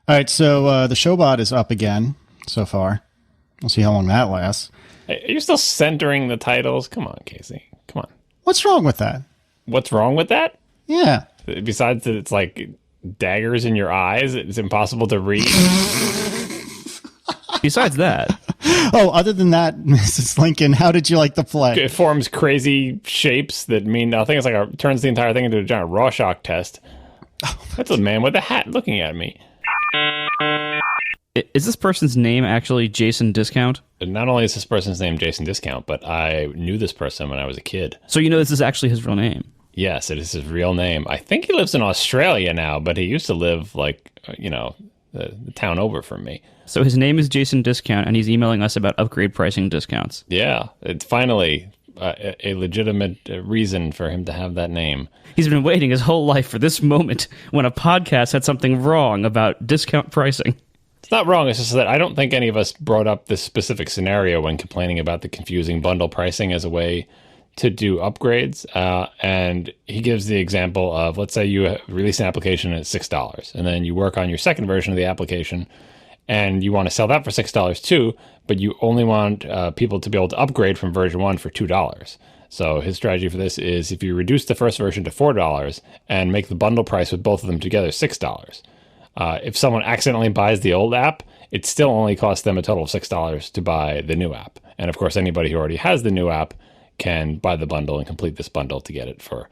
All right, so the Showbot is up again so far. We'll see how long that lasts. Hey, are you still centering the titles? Come on, Casey. Come on. What's wrong with that? What's wrong with that? Yeah. Besides that it's like daggers in your eyes, it's impossible to read. Besides that. Oh, other than that, Mrs. Lincoln, how did you like the play? It forms crazy shapes that mean nothing. It's like turns the entire thing into a giant Rorschach test. That's a man with a hat looking at me. Is this person's name actually Jason Discount? And not only is this person's name Jason Discount, but I knew this person when I was a kid. So you know this is actually his real name? Yes, it is his real name. I think he lives in Australia now, but he used to live like, the town over from me. So his name is Jason Discount, and he's emailing us about upgrade pricing discounts. Yeah, it's finally a legitimate reason for him to have that name. He's been waiting his whole life for this moment when a podcast had something wrong about discount pricing. It's not wrong. It's just that I don't think any of us brought up this specific scenario when complaining about the confusing bundle pricing as a way to do upgrades. And he gives the example of, let's say you release an application at $6, and then you work on your second version of the application, and you want to sell that for $6 too, but you only want people to be able to upgrade from version 1 for $2. So his strategy for this is if you reduce the first version to $4 and make the bundle price with both of them together $6, if someone accidentally buys the old app, it still only costs them a total of $6 to buy the new app. And of course, anybody who already has the new app can buy the bundle and complete this bundle to get it for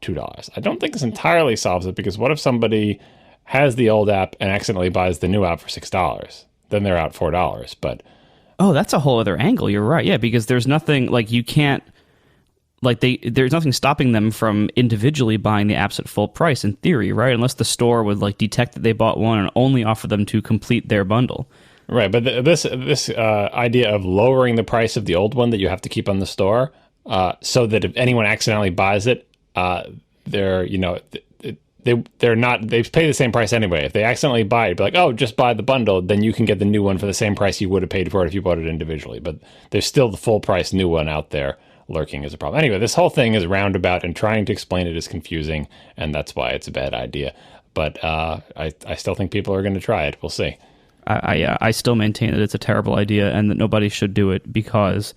$2. I don't think this entirely solves it, because what if somebody has the old app and accidentally buys the new app for $6? Then they're out $4. But oh, that's a whole other angle. You're right. Yeah, because there's nothing like you can't there's nothing stopping them from individually buying the apps at full price in theory, right? Unless the store would like detect that they bought one and only offer them to complete their bundle. Right, but this idea of lowering the price of the old one that you have to keep on the store, so that if anyone accidentally buys it, they're not, they pay the same price anyway. If they accidentally buy it, be like, oh, just buy the bundle, then you can get the new one for the same price you would have paid for it if you bought it individually. But there's still the full price new one out there lurking as a problem. Anyway, this whole thing is roundabout, and trying to explain it is confusing, and that's why it's a bad idea. But I still think people are going to try it. We'll see. I still maintain that it's a terrible idea and that nobody should do it, because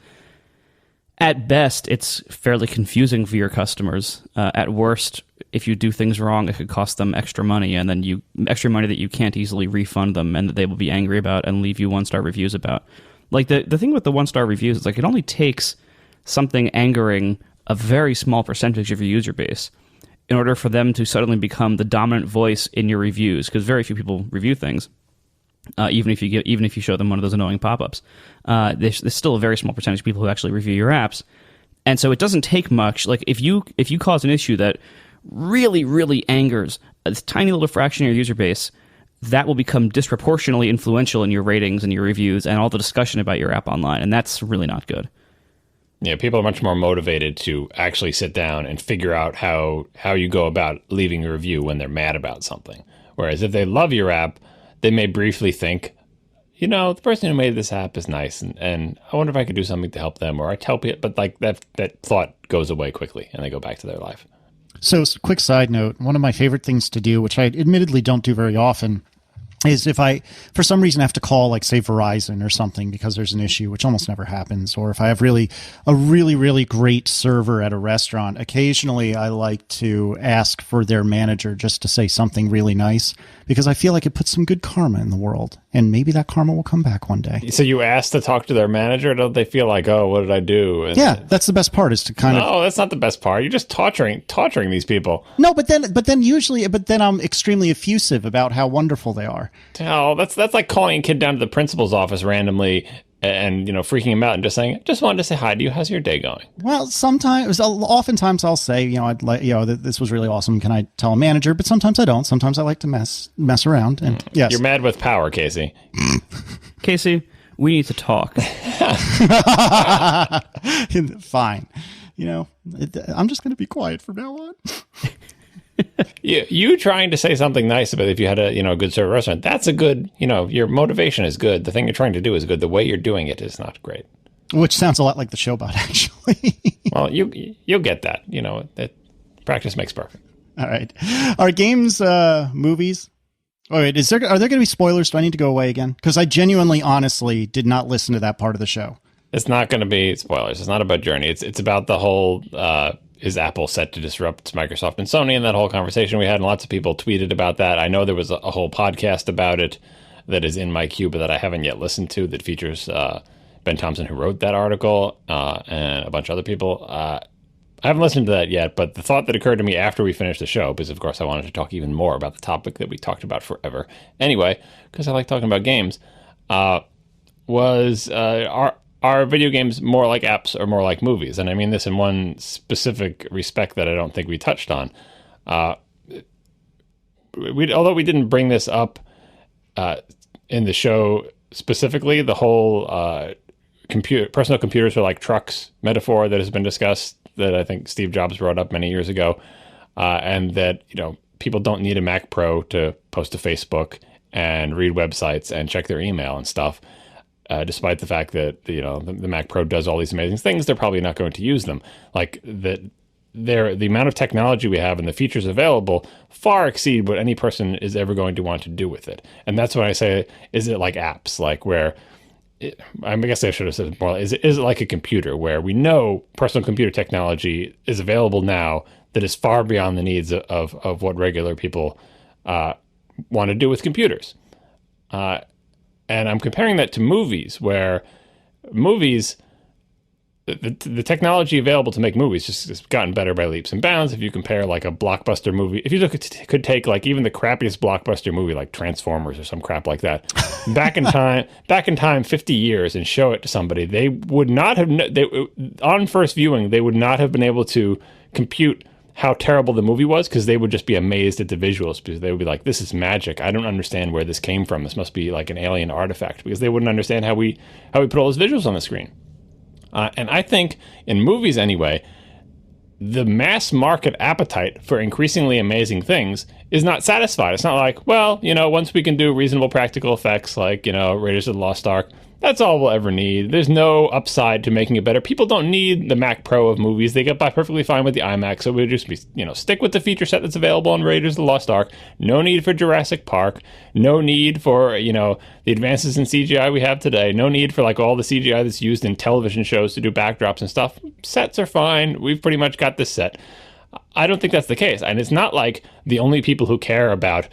at best it's fairly confusing for your customers. At worst, if you do things wrong, it could cost them extra money, and then extra money that you can't easily refund them and that they will be angry about and leave you 1-star reviews about. Like the thing with the 1-star reviews is like it only takes something angering a very small percentage of your user base in order for them to suddenly become the dominant voice in your reviews, because very few people review things. Even if you show them one of those annoying pop-ups, there's still a very small percentage of people who actually review your apps, and so it doesn't take much. Like if you cause an issue that really, really angers a tiny little fraction of your user base, that will become disproportionately influential in your ratings and your reviews and all the discussion about your app online, and that's really not good. Yeah, people are much more motivated to actually sit down and figure out how you go about leaving a review when they're mad about something. Whereas if they love your app, they may briefly think, the person who made this app is nice, and I wonder if I could do something to help them, or I tell people, but like that thought goes away quickly and they go back to their life. So, quick side note, one of my favorite things to do, which I admittedly don't do very often, is if I, for some reason, have to call, like, say, Verizon or something because there's an issue, which almost never happens, or if I have a really great server at a restaurant, occasionally I like to ask for their manager just to say something really nice, because I feel like it puts some good karma in the world, and maybe that karma will come back one day. So you ask to talk to their manager? Don't they feel like, oh, what did I do? And yeah, that's the best part, is to kind of... No, that's not the best part. You're just torturing these people. No, but then I'm extremely effusive about how wonderful they are. Hell, that's like calling a kid down to the principal's office randomly and freaking him out and just saying, just wanted to say hi to you. How's your day going? Well, oftentimes I'll say, I'd like, this was really awesome. Can I tell a manager? But sometimes I don't. Sometimes I like to mess around. And yes, you're mad with power, Casey. Casey, we need to talk. Fine. I'm just going to be quiet from now on. You trying to say something nice about if you had a good server restaurant, that's a good, your motivation is good. The thing you're trying to do is good. The way you're doing it is not great. Which sounds a lot like the Showbot, actually. Well, you'll get that. That practice makes perfect. All right. Are games movies? All right, are there going to be spoilers? Do I need to go away again? Because I genuinely, honestly did not listen to that part of the show. It's not going to be spoilers. It's not about Journey. It's about the whole, is Apple set to disrupt Microsoft and Sony, and that whole conversation we had, and lots of people tweeted about that. I know there was a whole podcast about it that is in my queue, but that I haven't yet listened to, that features Ben Thompson, who wrote that article, and a bunch of other people. I haven't listened to that yet, but the thought that occurred to me after we finished the show, because of course I wanted to talk even more about the topic that we talked about forever anyway, because I like talking about games, was are video games more like apps or more like movies? And I mean this in one specific respect that I don't think we touched on. Although we didn't bring this up in the show specifically, the whole personal computers are like trucks metaphor that has been discussed, that I think Steve Jobs brought up many years ago, and that, you know, people don't need a Mac Pro to post to Facebook and read websites and check their email and stuff. Despite the fact that, you know, the Mac Pro does all these amazing things, they're probably not going to use them. Like that, the amount of technology we have and the features available far exceed what any person is ever going to want to do with it. And that's when I say, is it like apps, like where? I guess I should have said more. Is it like a computer where we know personal computer technology is available now that is far beyond the needs of what regular people want to do with computers? And I'm comparing that to movies, where movies, the technology available to make movies just has gotten better by leaps and bounds. If you compare like a blockbuster movie, if you could take like even the crappiest blockbuster movie like Transformers or some crap like that back in time 50 years and show it to somebody, they would not have, on first viewing, they would not have been able to compute how terrible the movie was, because they would just be amazed at the visuals, because they would be like, this is magic. I don't understand where this came from. This must be like an alien artifact, because they wouldn't understand how we put all those visuals on the screen. And I think in movies anyway, the mass market appetite for increasingly amazing things is not satisfied. It's not like, well, you know, once we can do reasonable practical effects like, you know, Raiders of the Lost Ark, that's all we'll ever need. There's no upside to making it better. People don't need the Mac Pro of movies. They get by perfectly fine with the iMac. So we'll just be, you know, stick with the feature set that's available on Raiders of the Lost Ark. No need for Jurassic Park. No need for, you know, the advances in CGI we have today. No need for like all the CGI that's used in television shows to do backdrops and stuff. Sets are fine. We've pretty much got this set. I don't think that's the case. And it's not like the only people who care about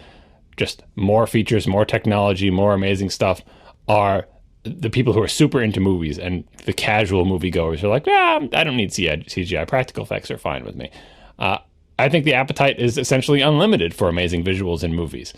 just more features, more technology, more amazing stuff are the people who are super into movies, and the casual moviegoers are like, I don't need CGI. Practical effects are fine with me. I think the appetite is essentially unlimited for amazing visuals in movies.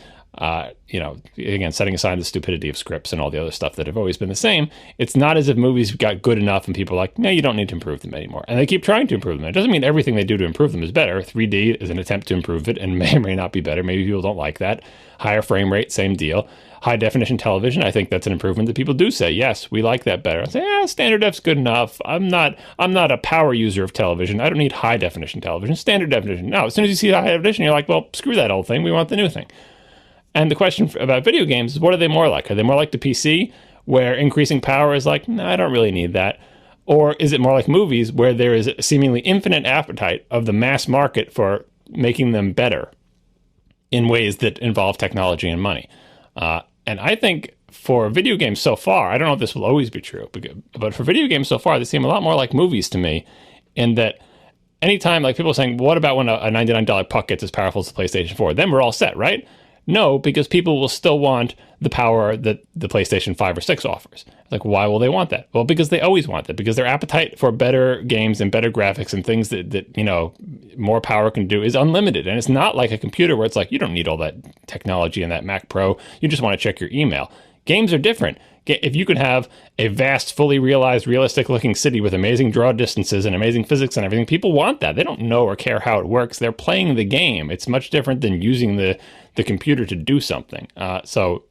You know, again, setting aside the stupidity of scripts and all the other stuff that have always been the same, it's not as if movies got good enough and people are like, no, you don't need to improve them anymore. And they keep trying to improve them. It doesn't mean everything they do to improve them is better. 3D is an attempt to improve it and may or may not be better. Maybe people don't like that. Higher frame rate, same deal. High definition television, I think that's an improvement that people do say, yes, we like that better. I say, standard def's good enough. I'm not a power user of television. I don't need high definition television. Standard definition. No, as soon as you see high definition, you're like, well, screw that old thing. We want the new thing. And the question about video games is, what are they more like? Are they more like the PC, where increasing power is like, no, I don't really need that? Or is it more like movies, where there is a seemingly infinite appetite of the mass market for making them better in ways that involve technology and money? And I think for video games so far, I don't know if this will always be true, but for video games so far, they seem a lot more like movies to me, in that anytime, like people are saying, what about when a $99 puck gets as powerful as the PlayStation 4? Then we're all set, right? No, because people will still want the power that the PlayStation 5 or 6 offers. Like, why will they want that? Well, because they always want that, because their appetite for better games and better graphics and things that you know, more power can do is unlimited. And it's not like a computer where it's like, you don't need all that technology in that Mac Pro. You just want to check your email. Games are different. If you could have a vast, fully realized, realistic-looking city with amazing draw distances and amazing physics and everything, people want that. They don't know or care how it works. They're playing the game. It's much different than using the computer to do something. So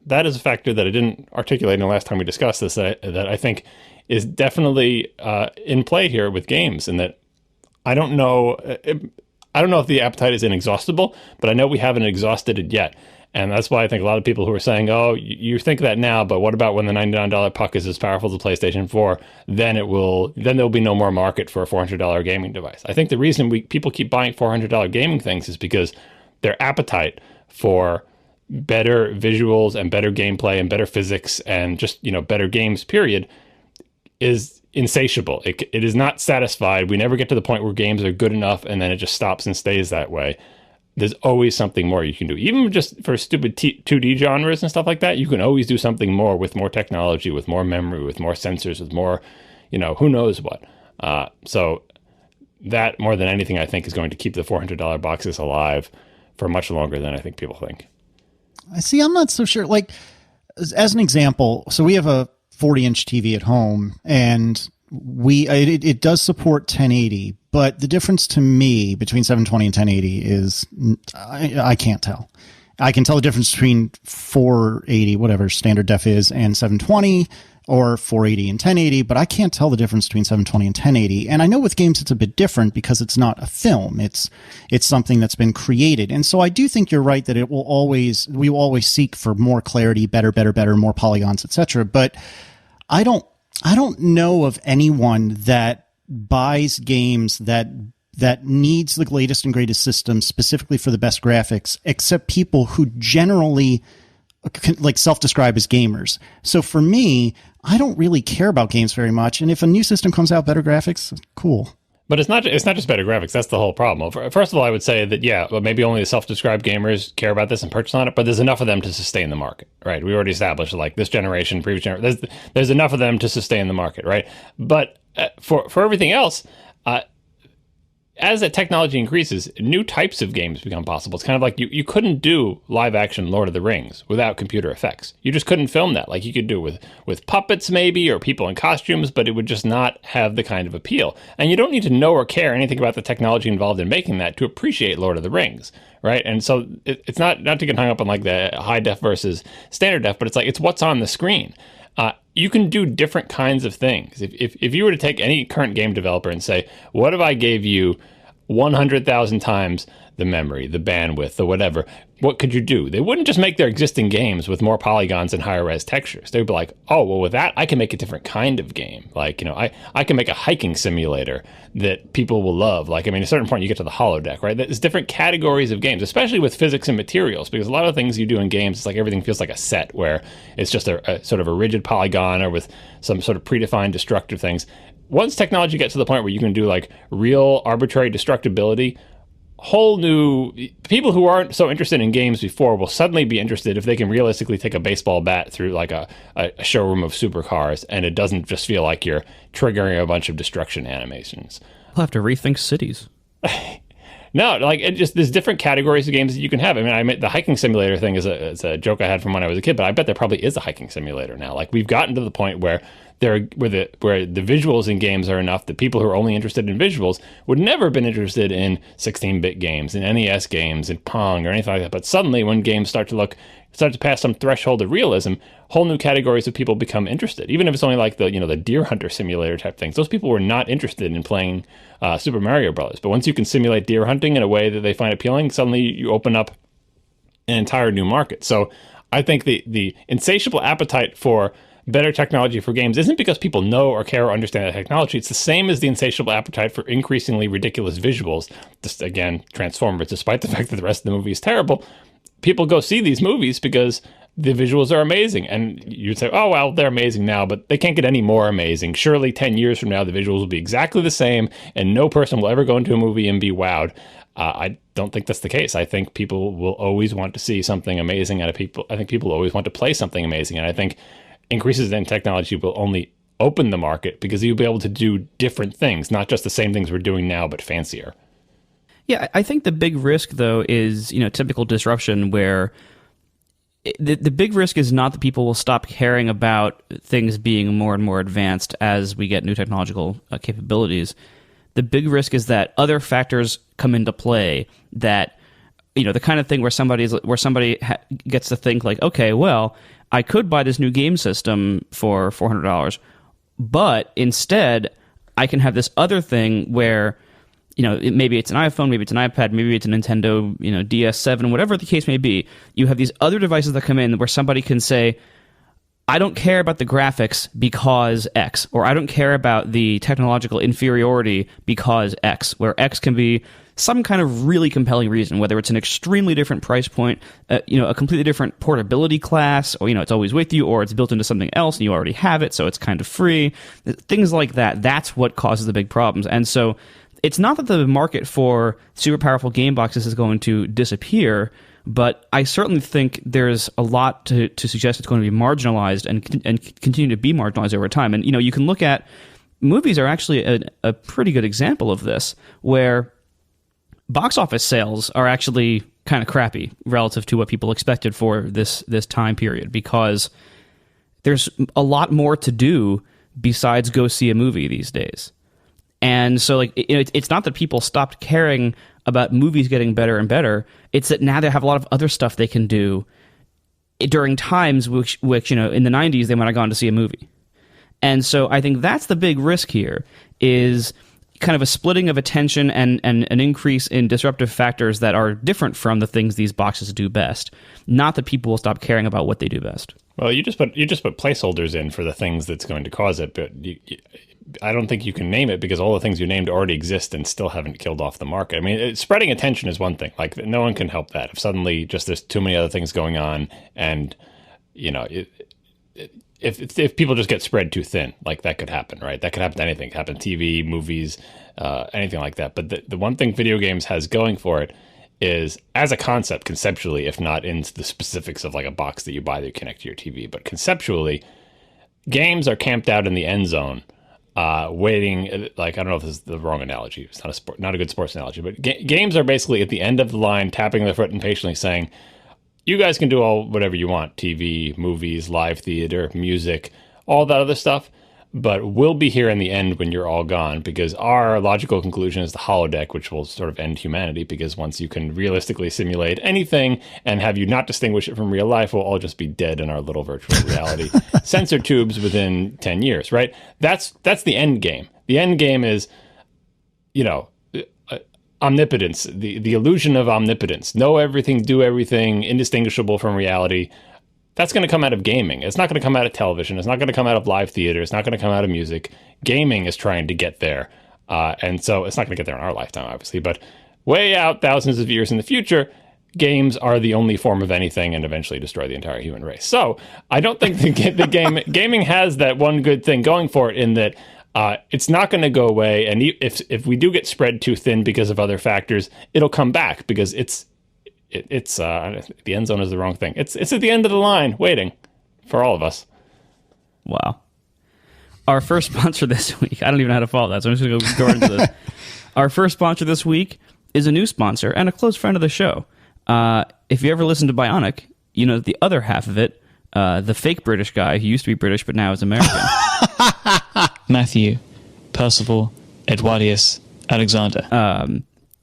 that is a factor that I didn't articulate in the last time we discussed this, that I think is definitely in play here with games, and that I don't know if the appetite is inexhaustible, but I know we haven't exhausted it yet. And that's why I think a lot of people who are saying, oh, you think that now, but what about when the $99 puck is as powerful as the PlayStation 4? Then there'll be no more market for a $400 gaming device. I think the reason people keep buying $400 gaming things is because their appetite for better visuals and better gameplay and better physics and just, better games, period, is insatiable. It is not satisfied. We never get to the point where games are good enough and then it just stops and stays that way. There's always something more you can do. Even just for stupid 2D genres and stuff like that, you can always do something more with more technology, with more memory, with more sensors, with more, who knows what. So that, more than anything, I think is going to keep the $400 boxes alive for much longer than I think people think. I see. I'm not so sure. Like, as an example, so we have a 40-inch TV at home, and it does support 1080, but the difference to me between 720 and 1080 is I can't tell. I can tell the difference between 480, whatever standard def is, and 720, or 480 and 1080, but I can't tell the difference between 720 and 1080. And I know with games it's a bit different because it's not a film. It's something that's been created. And so I do think you're right that we will always seek for more clarity, better, more polygons, etc. But I don't know of anyone that buys games that needs the latest and greatest system specifically for the best graphics, except people who generally self-describe as gamers. So for me, I don't really care about games very much. And if a new system comes out, better graphics, cool. But it's not just better graphics. That's the whole problem. First of all, I would say that, maybe only the self-described gamers care about this and purchase on it, but there's enough of them to sustain the market, right? We already established, this generation, previous generation, there's enough of them to sustain the market, right? But for everything else, as that technology increases, new types of games become possible. It's kind of like you couldn't do live action Lord of the Rings without computer effects. You just couldn't film that. Like you could do it with puppets maybe, or people in costumes, but it would just not have the kind of appeal. And you don't need to know or care anything about the technology involved in making that to appreciate Lord of the Rings, right? And so it's not to get hung up on the high def versus standard def, but it's what's on the screen. You can do different kinds of things. If you were to take any current game developer and say, what if I gave you 100,000 times the memory, the bandwidth, the whatever, what could you do? They wouldn't just make their existing games with more polygons and higher res textures. They would be like, oh, well, with that, I can make a different kind of game. I can make a hiking simulator that people will love. At a certain point, you get to the holodeck, right? There's different categories of games, especially with physics and materials, because a lot of things you do in games, it's like everything feels like a set where it's just a sort of a rigid polygon or with some sort of predefined destructive things. Once technology gets to the point where you can do real arbitrary destructibility, whole new people who aren't so interested in games before will suddenly be interested if they can realistically take a baseball bat through a showroom of supercars and it doesn't just feel like you're triggering a bunch of destruction animations. We'll have to rethink cities. No, there's different categories of games that you can have. I mean, the hiking simulator thing is a joke I had from when I was a kid, but I bet there probably is a hiking simulator now. We've gotten to the point where the visuals in games are enough that people who are only interested in visuals would never have been interested in 16-bit games, in NES games, in Pong, or anything like that. But suddenly, when games start to pass some threshold of realism, whole new categories of people become interested. Even if it's only the Deer Hunter simulator type things. Those people were not interested in playing Super Mario Brothers. But once you can simulate deer hunting in a way that they find appealing, suddenly you open up an entire new market. So I think the insatiable appetite for better technology for games isn't because people know or care or understand the technology. It's the same as the insatiable appetite for increasingly ridiculous visuals. Just, again, Transformers, despite the fact that the rest of the movie is terrible, people go see these movies because the visuals are amazing. And you'd say, oh, well, they're amazing now, but they can't get any more amazing. Surely 10 years from now, the visuals will be exactly the same, and no person will ever go into a movie and be wowed. I don't think that's the case. I think people will always want to see something amazing, and I think people always want to play something amazing. And I think increases in technology will only open the market because you'll be able to do different things, not just the same things we're doing now, but fancier. Yeah, I think the big risk, though, is typical disruption where the big risk is not that people will stop caring about things being more and more advanced as we get new technological capabilities. The big risk is that other factors come into play that, the kind of thing where somebody gets to think okay, well, I could buy this new game system for $400, but instead I can have this other thing where, maybe it's an iPhone, maybe it's an iPad, maybe it's a Nintendo, DS7, whatever the case may be. You have these other devices that come in where somebody can say, I don't care about the graphics because X, or I don't care about the technological inferiority because X, where X can be some kind of really compelling reason, whether it's an extremely different price point, a completely different portability class, or, it's always with you, or it's built into something else and you already have it, so it's kind of free. Things like that. That's what causes the big problems. And so it's not that the market for super powerful game boxes is going to disappear, but I certainly think there's a lot to suggest it's going to be marginalized and continue to be marginalized over time. And, you can look at movies are actually a pretty good example of this, where box office sales are actually kind of crappy relative to what people expected for this time period, because there's a lot more to do besides go see a movie these days. And so, it's not that people stopped caring about movies getting better and better. It's that now they have a lot of other stuff they can do during times which in the 90s they might have gone to see a movie. And so I think that's the big risk here, is kind of a splitting of attention and an increase in disruptive factors that are different from the things these boxes do best. Not that people will stop caring about what they do best. Well, you just put placeholders in for the things that's going to cause it, but I don't think you can name it, because all the things you named already exist and still haven't killed off the market. I mean, spreading attention is one thing. Like, no one can help that. If suddenly just there's too many other things going on, and if people just get spread too thin, like, that could happen, right? That could happen to anything. It could happen to TV, movies, anything like that. But the one thing video games has going for it is, as a concept, conceptually, if not in the specifics of like a box that you buy that you connect to your TV, but conceptually, games are camped out in the end zone, waiting. Like, I don't know if this is the wrong analogy. It's not a good sports analogy, but games are basically at the end of the line, tapping their foot impatiently, saying, you guys can do whatever you want, TV, movies, live theater, music, all that other stuff, but we'll be here in the end when you're all gone, because our logical conclusion is the holodeck, which will sort of end humanity, because once you can realistically simulate anything and have you not distinguish it from real life, we'll all just be dead in our little virtual reality sensor tubes within 10 years, right? That's the end game. The end game is, omnipotence, the illusion of omnipotence. Know everything, do everything, indistinguishable from reality. That's going to come out of gaming. It's not going to come out of television. It's not going to come out of live theater. It's not going to come out of music. Gaming is trying to get there. And so it's not going to get there in our lifetime, obviously. But way out, thousands of years in the future, games are the only form of anything and eventually destroy the entire human race. So I don't think gaming has that one good thing going for it, in that it's not going to go away. And if we do get spread too thin because of other factors, it'll come back, because it's the end zone is the wrong thing. It's at the end of the line, waiting for all of us. Wow. Our first sponsor this week, I don't even know how to follow that, so I'm just going to go into this. Our first sponsor this week is a new sponsor and a close friend of the show. If you ever listen to Bionic, you know the other half of it, the fake British guy who used to be British but now is American. Matthew Percival Edwardius Alexander.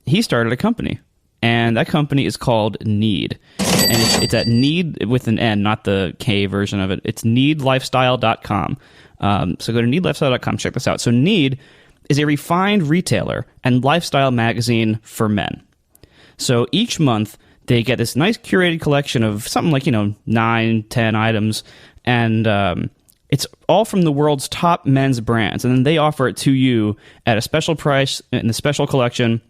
He started a company, and that company is called Need. And it's at Need with an N, not the K version of it. It's needlifestyle.com. So go to needlifestyle.com, check this out. So Need is a refined retailer and lifestyle magazine for men. So each month, they get this nice curated collection of something like, 9, 10 items, and it's all from the world's top men's brands. And then they offer it to you at a special price in the special collection.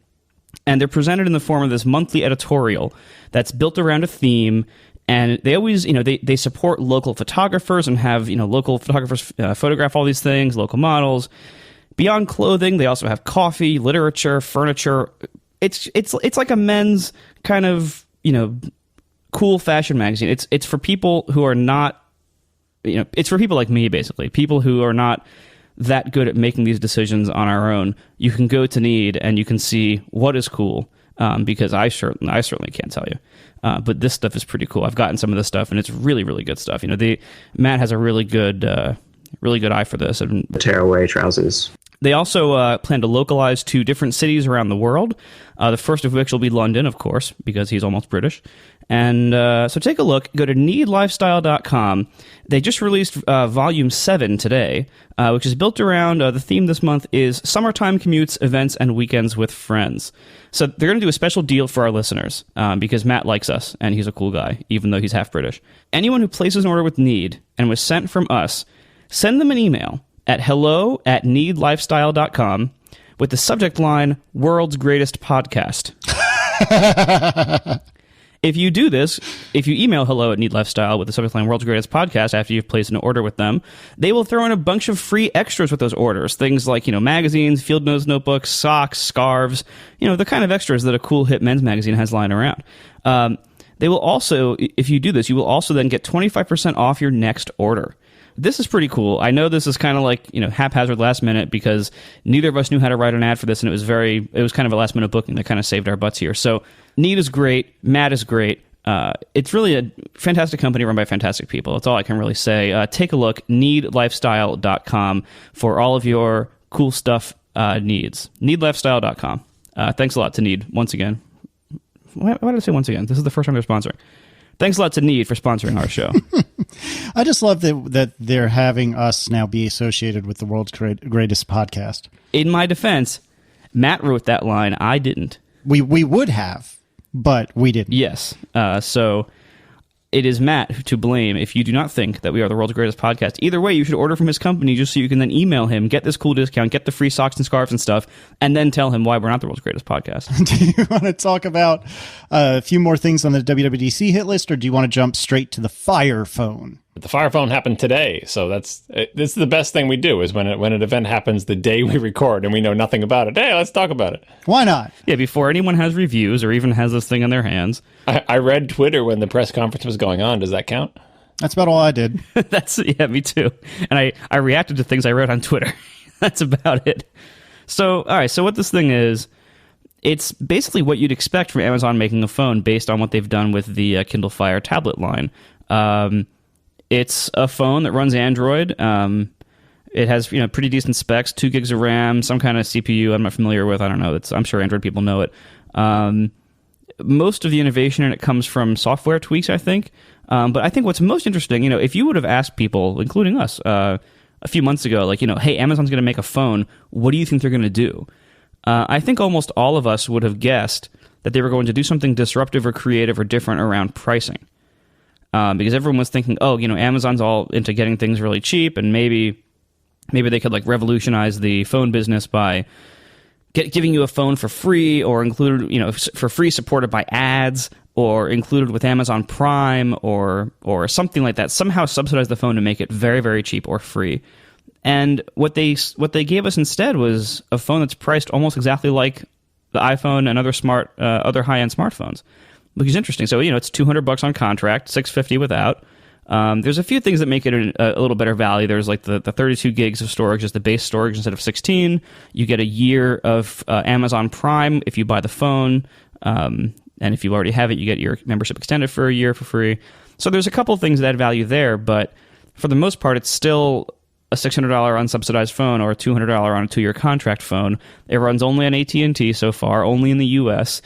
And they're presented in the form of this monthly editorial that's built around a theme. And they always, they support local photographers and have, local photographers photograph all these things, local models. Beyond clothing, they also have coffee, literature, furniture. It's like a men's kind of, cool fashion magazine. It's for people who are not, it's for people like me, basically. People who are not that good at making these decisions on our own. You can go to Need and you can see what is cool, because I certainly can't tell you. But this stuff is pretty cool. I've gotten some of this stuff, and it's really, really good stuff. Matt has a really good eye for this. And tearaway trousers. They also plan to localize to different cities around the world, the first of which will be London, of course, because he's almost British. And so take a look. Go to needlifestyle.com. They just released Volume 7 today, which is built around the theme this month is summertime commutes, events, and weekends with friends. So they're going to do a special deal for our listeners because Matt likes us, and he's a cool guy, even though he's half British. Anyone who places an order with Need and was sent from us, send them an email at hello@needlifestyle.com with the subject line, World's Greatest Podcast. If you do this, if you email hello@needlifestyle with the subject line World's Greatest Podcast after you've placed an order with them, they will throw in a bunch of free extras with those orders. Things like, magazines, field notes notebooks, socks, scarves, the kind of extras that a cool hip men's magazine has lying around. They will also, if you do this, you will also then get 25% off your next order. This is pretty cool. I know this is kind of like, haphazard last minute because neither of us knew how to write an ad for this, and it was kind of a last minute booking that kind of saved our butts here. So Need is great. Matt is great. It's really a fantastic company run by fantastic people. That's all I can really say. Take a look, needlifestyle.com for all of your cool stuff needs. Needlifestyle.com. Thanks a lot to Need once again. Why did I say once again? This is the first time they're sponsoring. Thanks a lot to Need for sponsoring our show. I just love that they're having us now be associated with the world's greatest podcast. In my defense, Matt wrote that line. I didn't. We would have, but we didn't. Yes. So it is Matt to blame if you do not think that we are the world's greatest podcast. Either way, you should order from his company just so you can then email him, get this cool discount, get the free socks and scarves and stuff, and then tell him why we're not the world's greatest podcast. Do you want to talk about a few more things on the WWDC hit list, or do you want to jump straight to the Fire Phone? The Fire Phone happened today, so this is the best thing we do is when an event happens the day we record and we know nothing about it. Hey, let's talk about it. Why not? Yeah, before anyone has reviews or even has this thing in their hands. I read Twitter when the press conference was going on. Does that count? That's about all I did. Me too. And I reacted to things I wrote on Twitter. That's about it. So, all right, so what this thing is, it's basically what you'd expect from Amazon making a phone based on what they've done with the Kindle Fire tablet line. It's a phone that runs Android. It has pretty decent specs, 2 gigs of RAM, some kind of CPU I'm not familiar with. I don't know. I'm sure Android people know it. Most of the innovation in it comes from software tweaks, I think. But I think what's most interesting, if you would have asked people, including us, a few months ago, like, hey, Amazon's going to make a phone. What do you think they're going to do? I think almost all of us would have guessed that they were going to do something disruptive or creative or different around pricing. Because everyone was thinking, Amazon's all into getting things really cheap, and maybe they could like revolutionize the phone business by giving you a phone for free, or included, for free supported by ads, or included with Amazon Prime, or something like that. Somehow subsidize the phone to make it very, very cheap or free. And what they gave us instead was a phone that's priced almost exactly like the iPhone and other high-end smartphones. Which is interesting. So, it's $200 on contract, $650 without. There's a few things that make it a little better value. There's like the 32 gigs of storage is the base storage instead of 16. You get a year of Amazon Prime if you buy the phone. And if you already have it, you get your membership extended for a year for free. So there's a couple of things that add value there. But for the most part, it's still a $600 unsubsidized phone or a $200 on a 2-year contract phone. It runs only on AT&T so far, only in the U.S.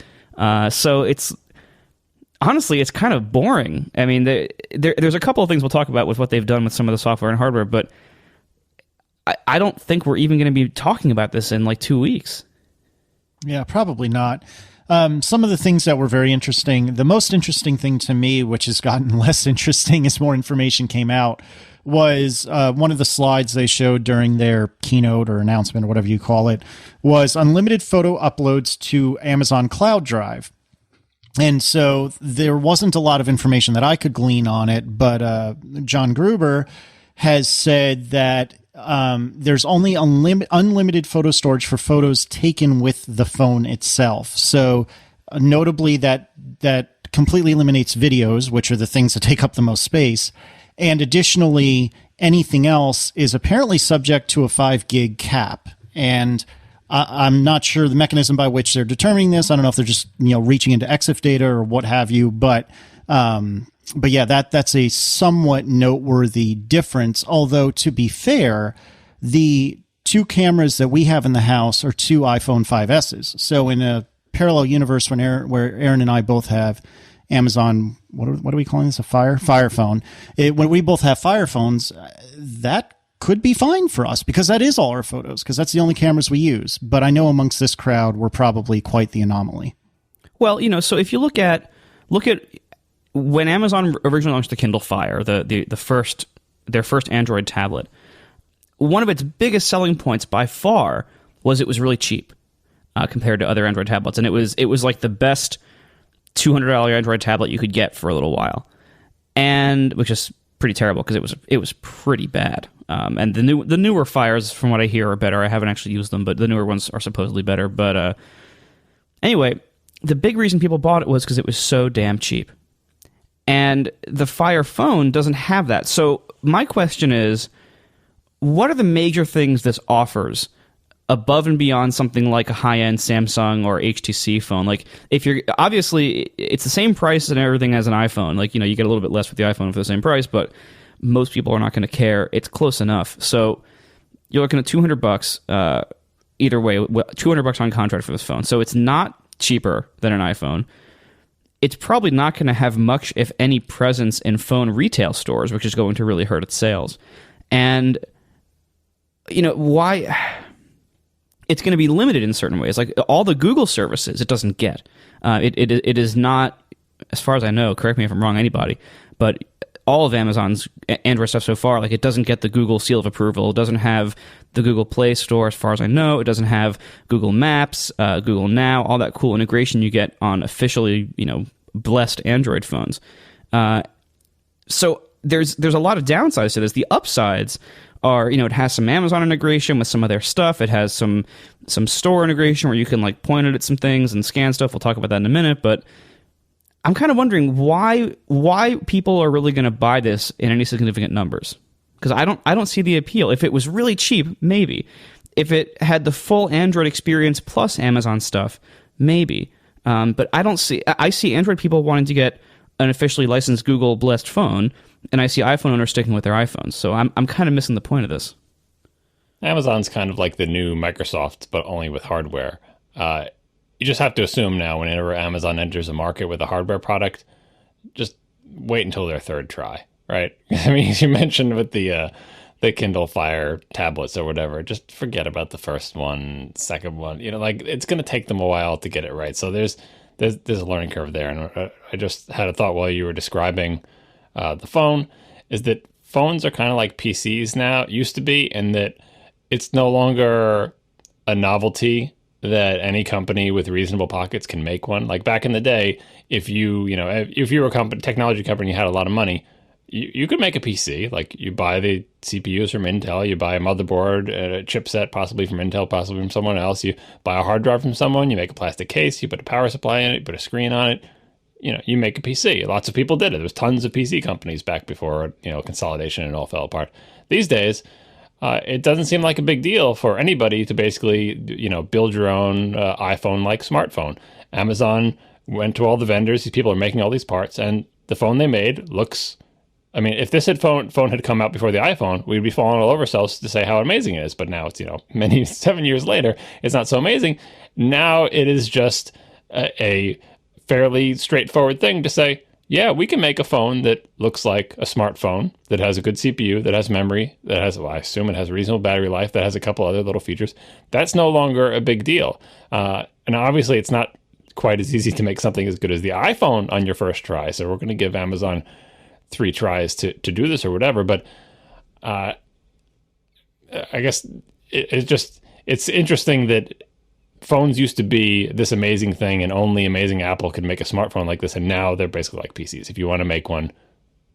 So honestly, it's kind of boring. I mean, there's a couple of things we'll talk about with what they've done with some of the software and hardware, but I don't think we're even going to be talking about this in like 2 weeks. Yeah, probably not. Some of the things that were very interesting, the most interesting thing to me, which has gotten less interesting as more information came out, was one of the slides they showed during their keynote or announcement or whatever you call it, was unlimited photo uploads to Amazon Cloud Drive. And so there wasn't a lot of information that I could glean on it, but John Gruber has said that there's only unlimited photo storage for photos taken with the phone itself. So notably that completely eliminates videos, which are the things that take up the most space. And additionally, anything else is apparently subject to a 5 gig cap. And I'm not sure the mechanism by which they're determining this. I don't know if they're just reaching into EXIF data or what have you, but yeah, that's a somewhat noteworthy difference. Although to be fair, the 2 cameras that we have in the house are 2 iPhone 5S's. So in a parallel universe where Aaron and I both have Amazon, what are we calling this? A Fire phone. When we both have Fire phones, that could be fine for us because that is all our photos, because that's the only cameras we use. But I know amongst this crowd, we're probably quite the anomaly. Well, so if you look at when Amazon originally launched the Kindle Fire, their first Android tablet, one of its biggest selling points by far was it was really cheap compared to other Android tablets, and it was like the best $200 Android tablet you could get for a little while, and which is pretty terrible because it was pretty bad. And the newer Fires, from what I hear, are better. I haven't actually used them, but the newer ones are supposedly better. But anyway, the big reason people bought it was because it was so damn cheap. And the Fire phone doesn't have that. So my question is, what are the major things this offers above and beyond something like a high-end Samsung or HTC phone? Like, if you're obviously, it's the same price and everything as an iPhone. Like, you know, you get a little bit less with the iPhone for the same price, but most people are not going to care. It's close enough. So you're looking at $200 either way, $200 on contract for this phone. So it's not cheaper than an iPhone. It's probably not going to have much, if any, presence in phone retail stores, which is going to really hurt its sales. And, you know, why? It's going to be limited in certain ways. Like all the Google services, it doesn't get. It is not, as far as I know, correct me if I'm wrong, anybody, but all of Amazon's Android stuff so far, like it doesn't get the Google seal of approval. It doesn't have the Google Play Store, as far as I know. It doesn't have Google Maps, Google Now, all that cool integration you get on officially, you know, blessed Android phones. So there's a lot of downsides to this. The upsides are, you know, it has some Amazon integration with some of their stuff. It has some store integration where you can like point it at some things and scan stuff. We'll talk about that in a minute, but I'm kind of wondering why people are really going to buy this in any significant numbers. Because I don't see the appeal. If it was really cheap, maybe. If it had the full Android experience plus Amazon stuff, maybe. But I see Android people wanting to get an officially licensed Google blessed phone, and I see iPhone owners sticking with their iPhones. So I'm kind of missing the point of this. Amazon's kind of like the new Microsoft, but only with hardware. You just have to assume now whenever Amazon enters a market with a hardware product, just wait until their third try, right? I mean, you mentioned with the Kindle Fire tablets or whatever, just forget about the first one, second one. You know, like it's going to take them a while to get it right. So there's a learning curve there. And I just had a thought while you were describing the phone, is that phones are kind of like PCs now. It used to be, and that it's no longer a novelty that any company with reasonable pockets can make one. Like back in the day, if you were a technology company, you had a lot of money, you could make a PC. Like you buy the CPUs from Intel, you buy a motherboard, a chipset, possibly from Intel, possibly from someone else. You buy a hard drive from someone, you make a plastic case, you put a power supply in it, you put a screen on it. You know, you make a PC. Lots of people did it. There was tons of PC companies back before, you know, consolidation and all fell apart. These days, it doesn't seem like a big deal for anybody to basically, you know, build your own iPhone-like smartphone. Amazon went to all the vendors. These people are making all these parts, and the phone they made looks. I mean, if this phone had come out before the iPhone, we'd be falling all over ourselves to say how amazing it is. But now it's, you know, 7 years later, it's not so amazing. Now it is just a fairly straightforward thing to say, yeah, we can make a phone that looks like a smartphone, that has a good CPU, that has memory, that has, well, I assume it has reasonable battery life, that has a couple other little features. That's no longer a big deal. And obviously, it's not quite as easy to make something as good as the iPhone on your first try. So we're going to give Amazon 3 tries to do this or whatever. But I guess it's interesting that phones used to be this amazing thing and only amazing Apple could make a smartphone like this. And now they're basically like PCs. If you want to make one,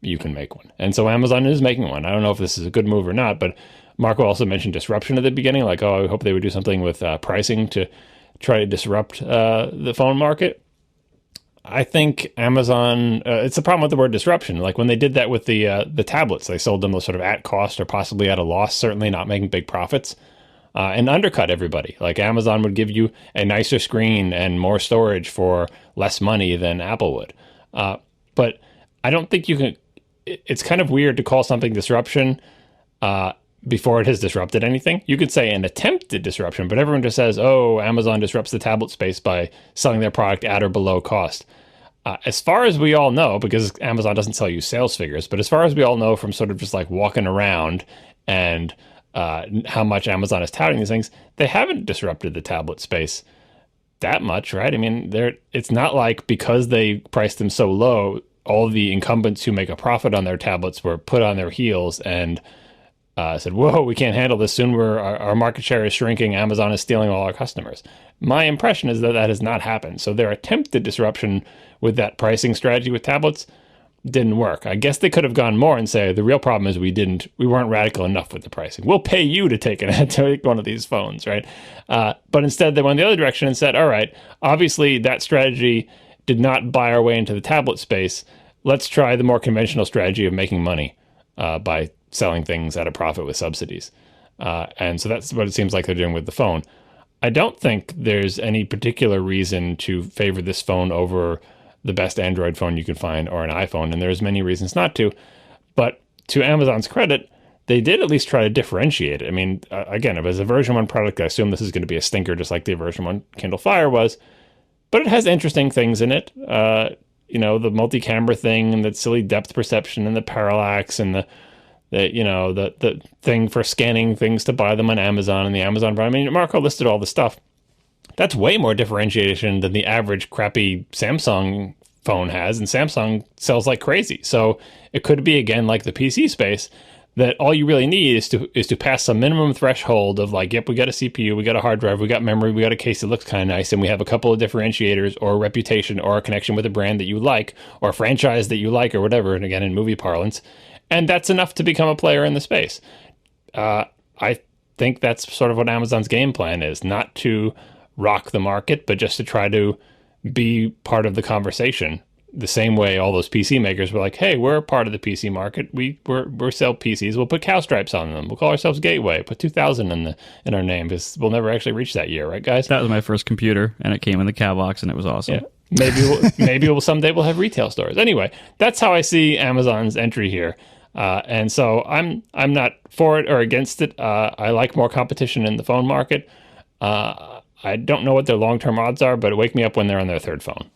you can make one. And so Amazon is making one. I don't know if this is a good move or not, but Marco also mentioned disruption at the beginning. Like, I hope they would do something with pricing to try to disrupt the phone market. I think Amazon, it's a problem with the word disruption. Like when they did that with the tablets, they sold them sort of at cost or possibly at a loss, certainly not making big profits. And undercut everybody. Like Amazon would give you a nicer screen and more storage for less money than Apple would. But I don't think you can. It's kind of weird to call something disruption before it has disrupted anything. You could say an attempted disruption, but everyone just says, oh, Amazon disrupts the tablet space by selling their product at or below cost. As far as we all know, because Amazon doesn't tell you sales figures, but as far as we all know from sort of just like walking around and how much Amazon is touting these things, they haven't disrupted the tablet space that much, right? I mean, it's not like because they priced them so low, all the incumbents who make a profit on their tablets were put on their heels and said, whoa, we can't handle this. Soon our market share is shrinking. Amazon is stealing all our customers. My impression is that has not happened. So their attempted disruption with that pricing strategy with tablets didn't work. I guess they could have gone more and say, the real problem is we weren't radical enough with the pricing. We'll pay you to take one of these phones, right? But instead they went the other direction and said, all right, obviously that strategy did not buy our way into the tablet space. Let's try the more conventional strategy of making money by selling things at a profit with subsidies. And so that's what it seems like they're doing with the phone. I don't think there's any particular reason to favor this phone over the best Android phone you can find or an iPhone, and there's many reasons not to. But to Amazon's credit, they did at least try to differentiate it. I mean, again, if it was a version 1 product, I assume this is going to be a stinker just like the version 1 Kindle Fire was. But it has interesting things in it. The multi-camera thing and the silly depth perception and the parallax and the thing for scanning things to buy them on Amazon and the Amazon Prime. I mean, Marco listed all the stuff. That's way more differentiation than the average crappy Samsung phone has, and Samsung sells like crazy. So it could be, again, like the PC space, that all you really need is to pass some minimum threshold of like, yep, we got a CPU, we got a hard drive, we got memory, we got a case that looks kind of nice, and we have a couple of differentiators or a reputation or a connection with a brand that you like or a franchise that you like or whatever, and again, in movie parlance. And that's enough to become a player in the space. I think that's sort of what Amazon's game plan is, not to rock the market, but just to try to be part of the conversation. The same way all those PC makers were like, hey, we're a part of the PC market. We're sell PCs. We'll put cow stripes on them. We'll call ourselves Gateway. Put 2000 in our name, because we'll never actually reach that year, right, guys? That was my first computer, and it came in the cow box, and it was awesome. Yeah. Maybe someday we'll have retail stores. Anyway, that's how I see Amazon's entry here. And so I'm not for it or against it. I like more competition in the phone market. I don't know what their long-term odds are, but wake me up when they're on their third phone.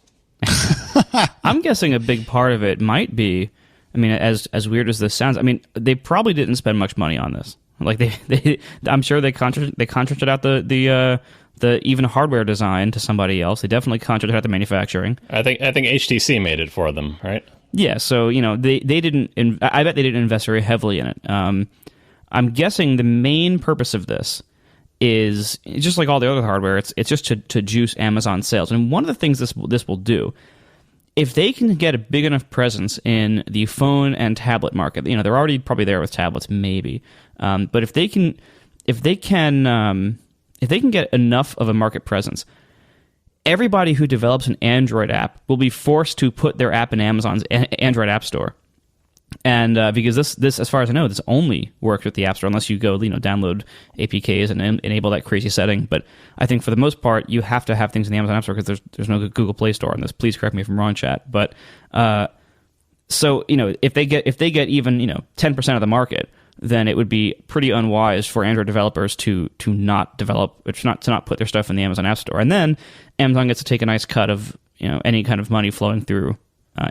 I'm guessing a big part of it might be, I mean, as weird as this sounds, I mean, they probably didn't spend much money on this. Like I'm sure they contracted out the even hardware design to somebody else. They definitely contracted out the manufacturing. I think HTC made it for them, right? Yeah, so they didn't. I bet they didn't invest very heavily in it. I'm guessing the main purpose of this is just like all the other hardware. It's just to juice Amazon sales. And one of the things this will do, if they can get a big enough presence in the phone and tablet market, they're already probably there with tablets, maybe. But if they can get enough of a market presence, everybody who develops an Android app will be forced to put their app in Amazon's Android App Store. And because this, as far as I know, this only works with the App Store, unless you go, download APKs and enable that crazy setting. But I think for the most part, you have to have things in the Amazon App Store because there's no Google Play Store on this. Please correct me if I'm wrong, chat. But so if they get even 10% of the market, then it would be pretty unwise for Android developers to not develop, or to not put their stuff in the Amazon App Store. And then Amazon gets to take a nice cut of any kind of money flowing through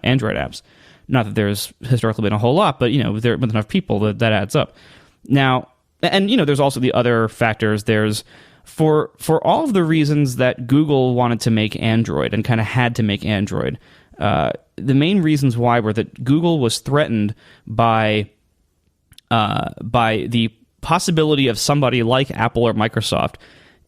Android apps. Not that there's historically been a whole lot, but with enough people that adds up. Now, and there's also the other factors. There's for all of the reasons that Google wanted to make Android and kind of had to make Android. The main reasons why were that Google was threatened by the possibility of somebody like Apple or Microsoft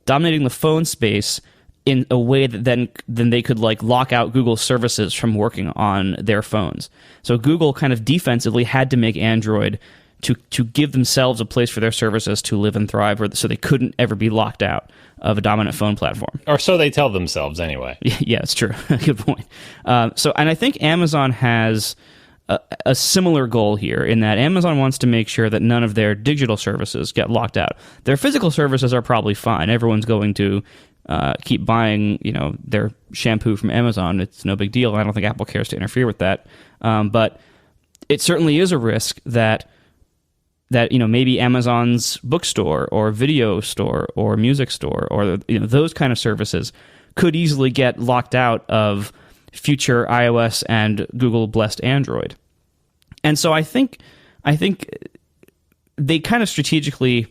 dominating the phone space in a way that then they could lock out Google services from working on their phones. So Google kind of defensively had to make Android to give themselves a place for their services to live and thrive, so they couldn't ever be locked out of a dominant phone platform. Or so they tell themselves anyway. Yeah, it's true. Good point. And I think Amazon has a similar goal here, in that Amazon wants to make sure that none of their digital services get locked out. Their physical services are probably fine. Everyone's going to keep buying, their shampoo from Amazon. It's no big deal, and I don't think Apple cares to interfere with that. But it certainly is a risk that maybe Amazon's bookstore or video store or music store or those kind of services could easily get locked out of future iOS and Google blessed Android. And so I think they kind of strategically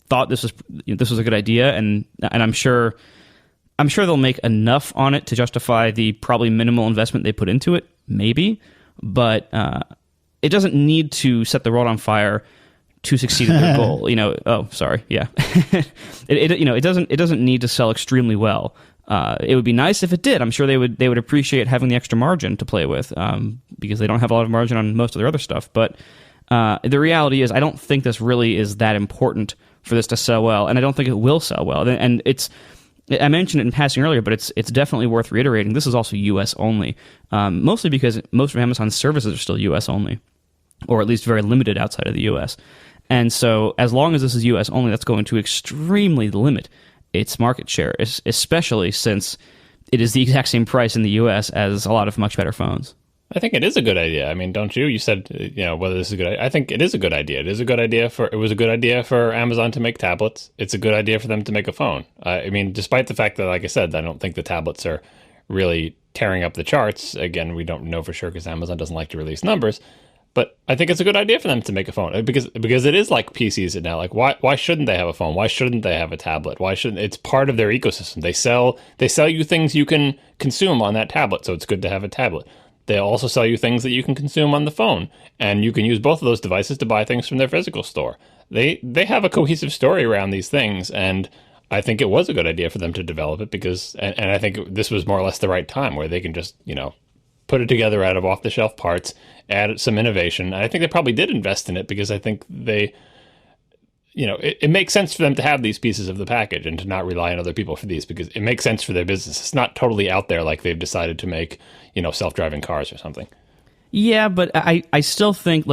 thought this was a good idea, and I'm sure they'll make enough on it to justify the probably minimal investment they put into it, maybe, but it doesn't need to set the world on fire to succeed at their goal. Oh, sorry, yeah. It doesn't need to sell extremely well. It would be nice if it did. I'm sure they would appreciate having the extra margin to play with, because they don't have a lot of margin on most of their other stuff. But the reality is, I don't think this really is that important for this to sell well, and I don't think it will sell well. And I mentioned it in passing earlier, but it's definitely worth reiterating. This is also U.S. only, mostly because most of Amazon's services are still U.S. only, or at least very limited outside of the U.S. And so as long as this is U.S. only, that's going to extremely limit its market share, especially since it is the exact same price in the U.S. as a lot of much better phones. I think it is a good idea. I mean, don't you? You said, whether this is a good idea. I think it is a good idea. It was a good idea for Amazon to make tablets. It's a good idea for them to make a phone. I mean, despite the fact that, like I said, I don't think the tablets are really tearing up the charts. Again, we don't know for sure because Amazon doesn't like to release numbers. But I think it's a good idea for them to make a phone because it is like PCs now. Like why shouldn't they have a phone? Why shouldn't they have a tablet? Why shouldn't it's part of their ecosystem? They sell you things you can consume on that tablet, so it's good to have a tablet. They also sell you things that you can consume on the phone, and you can use both of those devices to buy things from their physical store. They have a cohesive story around these things, and I think it was a good idea for them to develop it because I think this was more or less the right time where they can just, put it together out of off-the-shelf parts, add some innovation. And I think they probably did invest in it because I think they, it makes sense for them to have these pieces of the package and to not rely on other people for these because it makes sense for their business. It's not totally out there like they've decided to make, self-driving cars or something. Yeah, but I still think,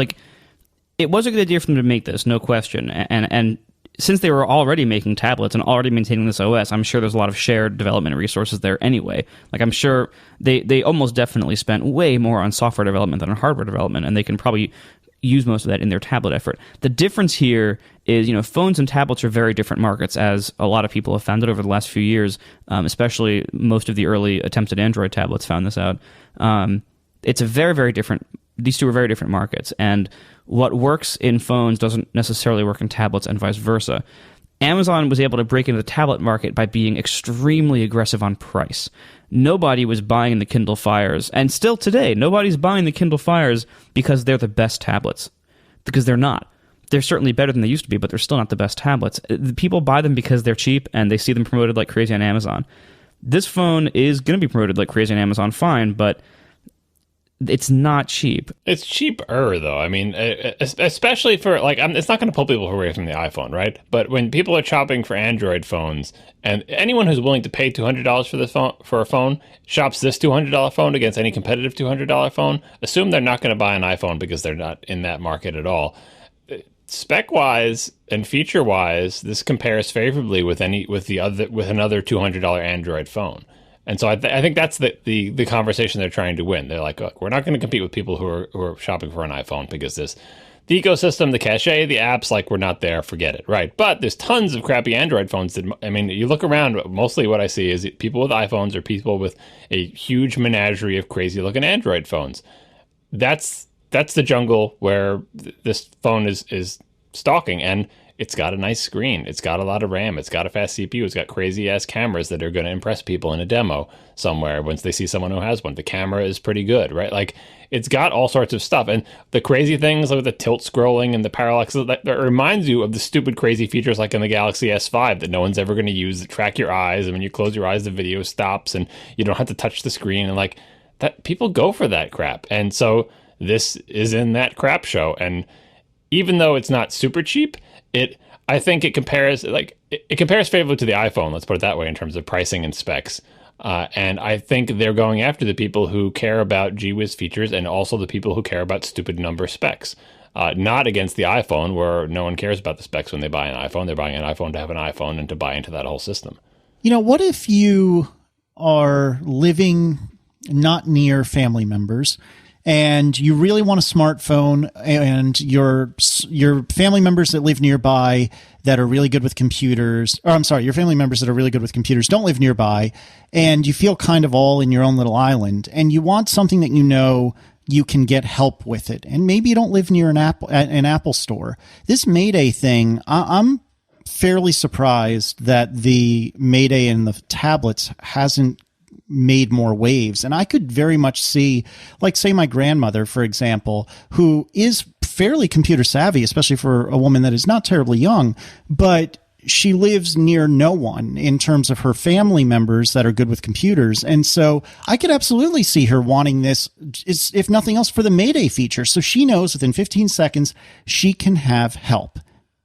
it was a good idea for them to make this, no question. And since they were already making tablets and already maintaining this OS, I'm sure there's a lot of shared development resources there anyway. I'm sure they almost definitely spent way more on software development than on hardware development, and they can probably use most of that in their tablet effort. The difference here is, phones and tablets are very different markets, as a lot of people have found it over the last few years, especially most of the early attempts at Android tablets found this out. It's a very, very different. These two are very different markets, and what works in phones doesn't necessarily work in tablets and vice versa. Amazon was able to break into the tablet market by being extremely aggressive on price. Nobody was buying the Kindle Fires, and still today, nobody's buying the Kindle Fires because they're the best tablets. Because they're not. They're certainly better than they used to be, but they're still not the best tablets. People buy them because they're cheap, and they see them promoted like crazy on Amazon. This phone is going to be promoted like crazy on Amazon, fine, but it's not cheap. It's cheaper, though. I mean, especially for, it's not going to pull people away from the iPhone, right? But when people are shopping for Android phones, and anyone who's willing to pay $200 for a phone shops this $200 phone against any competitive $200 phone, assume they're not going to buy an iPhone because they're not in that market at all. Spec-wise and feature-wise, this compares favorably with another $200 Android phone. And so I think that's the conversation they're trying to win. They're like, look, we're not going to compete with people who are shopping for an iPhone because the ecosystem, the cache, the apps, we're not there, forget it, right? But there's tons of crappy Android phones you look around, mostly what I see is people with iPhones or people with a huge menagerie of crazy looking Android phones. That's the jungle where this phone is stalking, and it's got a nice screen. It's got a lot of RAM. It's got a fast CPU. It's got crazy-ass cameras that are going to impress people in a demo somewhere once they see someone who has one. The camera is pretty good, right? It's got all sorts of stuff. And the crazy things like the tilt scrolling and the parallax, that reminds you of the stupid crazy features like in the Galaxy S5 that no one's ever going to use that track your eyes. And when you close your eyes, the video stops and you don't have to touch the screen. And that, people go for that crap. And so this is in that crap show. And even though it's not super cheap, I think it compares favorably to the iPhone, let's put it that way, in terms of pricing and specs. And I think they're going after the people who care about GWiz features and also the people who care about stupid number specs. Not against the iPhone, where no one cares about the specs when they buy an iPhone. They're buying an iPhone to have an iPhone and to buy into that whole system. What if you are living not near family members and you really want a smartphone, and your family members that live nearby that are really good with computers, your family members that are really good with computers don't live nearby, and you feel kind of all in your own little island, and you want something that you can get help with it, and maybe you don't live near an Apple store. This Mayday thing, I'm fairly surprised that the Mayday in the tablets hasn't made more waves. And I could very much see, say my grandmother, for example, who is fairly computer savvy, especially for a woman that is not terribly young, but she lives near no one in terms of her family members that are good with computers. And so I could absolutely see her wanting this, if nothing else, for the Mayday feature. So she knows within 15 seconds she can have help.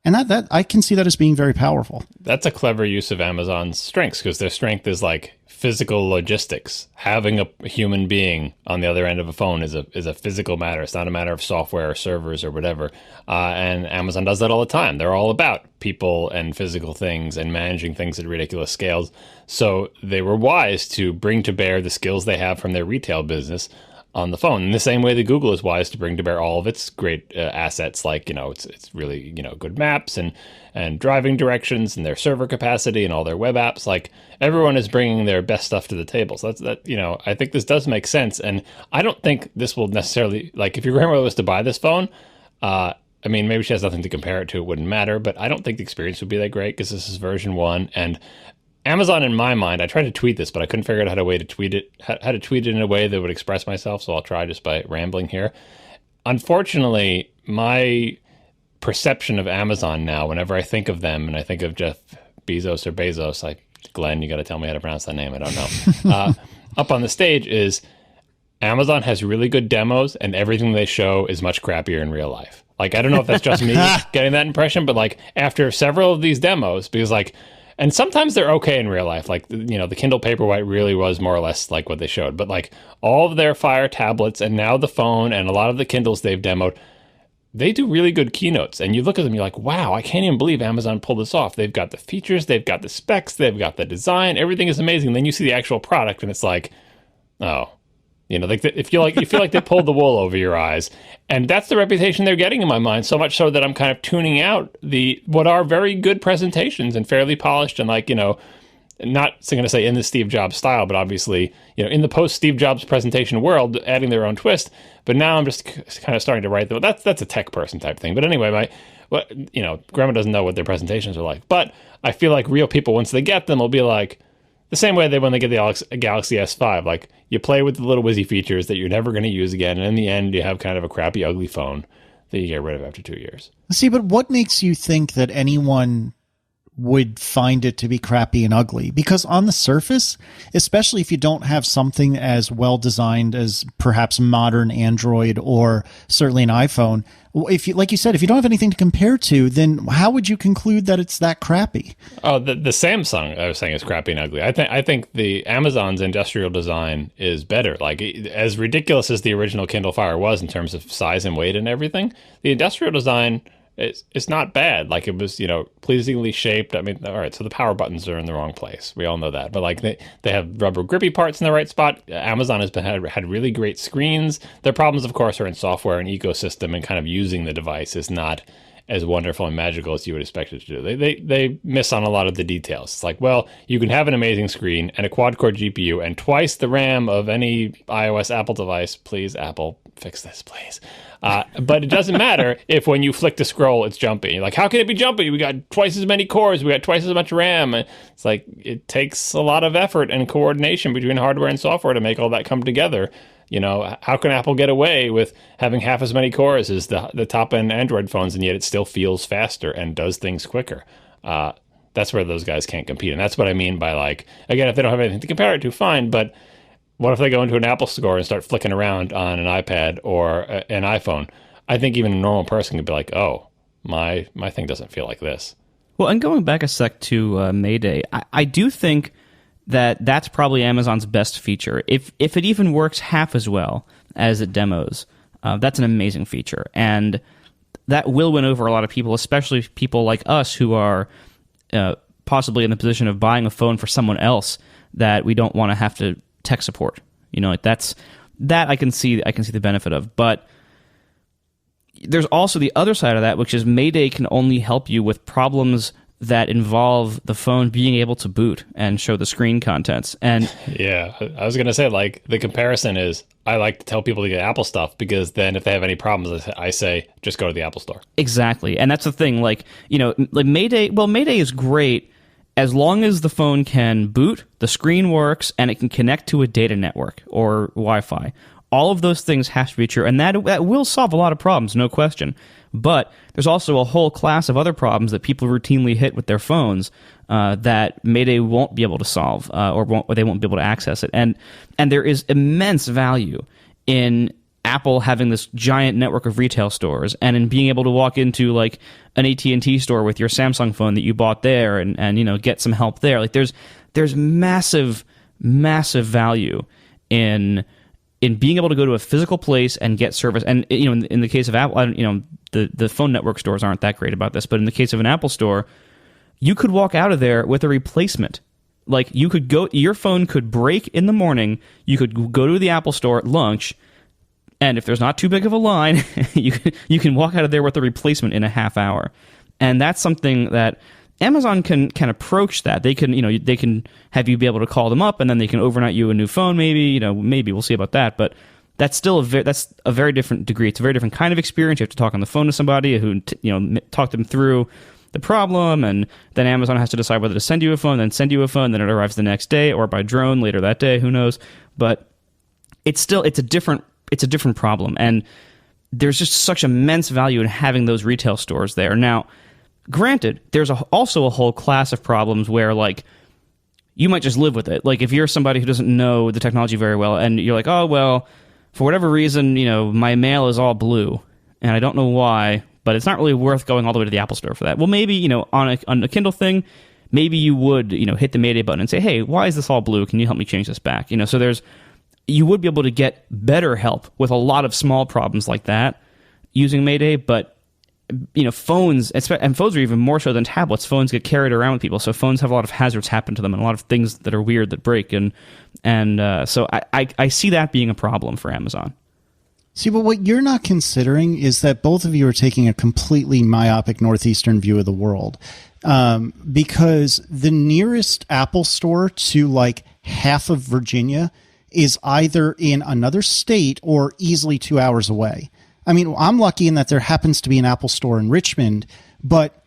And that I can see that as being very powerful. That's a clever use of Amazon's strengths, because their strength is like physical logistics. Having a human being on the other end of a phone is a physical matter. It's not a matter of software or servers or whatever. And Amazon does that all the time. They're all about people and physical things and managing things at ridiculous scales. So they were wise to bring to bear the skills they have from their retail business on the phone, in the same way that Google is wise to bring to bear all of its great assets, like, it's really, good maps and driving directions and their server capacity and all their web apps. Like, everyone is bringing their best stuff to the table. So I think this does make sense. And I don't think this will necessarily, like, if your grandmother was to buy this phone, maybe she has nothing to compare it to, it wouldn't matter, but I don't think the experience would be that great, because this is version 1. And Amazon, in my mind, I tried to tweet this, but I couldn't figure out how to tweet it in a way that would express myself, so I'll try just by rambling here. Unfortunately, my perception of Amazon now, whenever I think of them, and I think of Jeff Bezos or Bezos, Glenn, you got to tell me how to pronounce that name, I don't know, up on the stage, is Amazon has really good demos, and everything they show is much crappier in real life. Like, I don't know if that's just me getting that impression, but like, after several of these demos, because like, and sometimes they're okay in real life. Like, the Kindle Paperwhite really was more or less like what they showed. But like, all of their Fire tablets and now the phone and a lot of the Kindles they've demoed, they do really good keynotes. And you look at them, you're like, wow, I can't even believe Amazon pulled this off. They've got the features, they've got the specs, they've got the design, everything is amazing. Then you see the actual product and it's like, oh, you feel like they pulled the wool over your eyes. And that's the reputation they're getting in my mind, so much so that I'm kind of tuning out what are very good presentations and fairly polished and not going to say in the Steve Jobs style, but obviously, in the post Steve Jobs presentation world, adding their own twist. But now I'm just kind of starting to write that's a tech person type thing. But anyway, grandma doesn't know what their presentations are like. But I feel like real people, once they get them, will be like, the same way when they get the Galaxy S5, like, you play with the little whizzy features that you're never going to use again, and in the end, you have kind of a crappy, ugly phone that you get rid of after 2 years. See, but what makes you think that anyone would find it to be crappy and ugly? Because on the surface, especially if you don't have something as well designed as perhaps modern Android or certainly an iPhone, if you, like you said, if you don't have anything to compare to, then how would you conclude that it's that crappy? Oh, the Samsung I was saying is crappy and ugly. I think the Amazon's industrial design is better. Like, as ridiculous as the original Kindle Fire was in terms of size and weight and everything, the industrial design, it's not bad. Like, it was, pleasingly shaped. I mean, all right, so the power buttons are in the wrong place. We all know that. But like, they have rubber grippy parts in the right spot. Amazon has had really great screens. Their problems, of course, are in software and ecosystem, and kind of using the device is not as wonderful and magical as you would expect it to do. They miss on a lot of the details. It's like, well, you can have an amazing screen and a quad-core GPU and twice the RAM of any iOS Apple device. Please, Apple, fix this, please. But it doesn't matter if when you flick the scroll, it's jumpy. You're like, how can it be jumpy? We got twice as many cores. We got twice as much RAM. It's like, it takes a lot of effort and coordination between hardware and software to make all that come together. How can Apple get away with having half as many cores as the top-end Android phones, and yet it still feels faster and does things quicker? That's where those guys can't compete. And that's what I mean by, like, again, if they don't have anything to compare it to, fine, but what if they go into an Apple store and start flicking around on an iPad or an iPhone? I think even a normal person could be like, oh, my thing doesn't feel like this. Well, and going back a sec to Mayday, I do think that's probably Amazon's best feature. If it even works half as well as it demos, that's an amazing feature. And that will win over a lot of people, especially people like us who are possibly in the position of buying a phone for someone else that we don't want to have to tech support. That I can see the benefit of. But there's also the other side of that, which is Mayday can only help you with problems that involve the phone being able to boot and show the screen contents. And yeah, I was going to say, like, the comparison is, I like to tell people to get Apple stuff, because then if they have any problems, I say, just go to the Apple store. Exactly. And that's the thing, like Mayday is great as long as the phone can boot, the screen works, and it can connect to a data network or Wi-Fi. All of those things have to be true, and that will solve a lot of problems, no question. But there's also a whole class of other problems that people routinely hit with their phones that Mayday won't be able to solve, or they won't be able to access it. And there is immense value in Apple having this giant network of retail stores, and in being able to walk into like an AT&T store with your Samsung phone that you bought there, and get some help there. Like there's massive value in being able to go to a physical place and get service. And in the case of Apple, the phone network stores aren't that great about this, but in the case of an Apple store, you could walk out of there with a replacement. Like your phone could break in the morning, you could go to the Apple store at lunch, and if there's not too big of a line, you can walk out of there with a replacement in a half hour. And that's something that Amazon can approach that. They can have you be able to call them up, and then they can overnight you a new phone. Maybe we'll see about that. But that's still that's a very different degree. It's a very different kind of experience. You have to talk on the phone to somebody who talk them through the problem, and then Amazon has to decide whether to send you a phone, then send you a phone, then it arrives the next day or by drone later that day. Who knows? But it's a different problem, and there's just such immense value in having those retail stores there. Now, granted, there's also a whole class of problems where, like, you might just live with it. Like, if you're somebody who doesn't know the technology very well, and you're like, oh, well, for whatever reason, my mail is all blue, and I don't know why, but it's not really worth going all the way to the Apple Store for that. Well, maybe, on a Kindle thing, maybe you would, hit the Mayday button and say, hey, why is this all blue? Can you help me change this back? So you would be able to get better help with a lot of small problems like that using Mayday, but phones, and phones are even more so than tablets. Phones get carried around with people, so phones have a lot of hazards happen to them and a lot of things that are weird that break, and so I see that being a problem for Amazon. See, but what you're not considering is that both of you are taking a completely myopic northeastern view of the world, because the nearest Apple store to like half of Virginia is either in another state or easily 2 hours away. I mean, I'm lucky in that there happens to be an Apple store in Richmond, but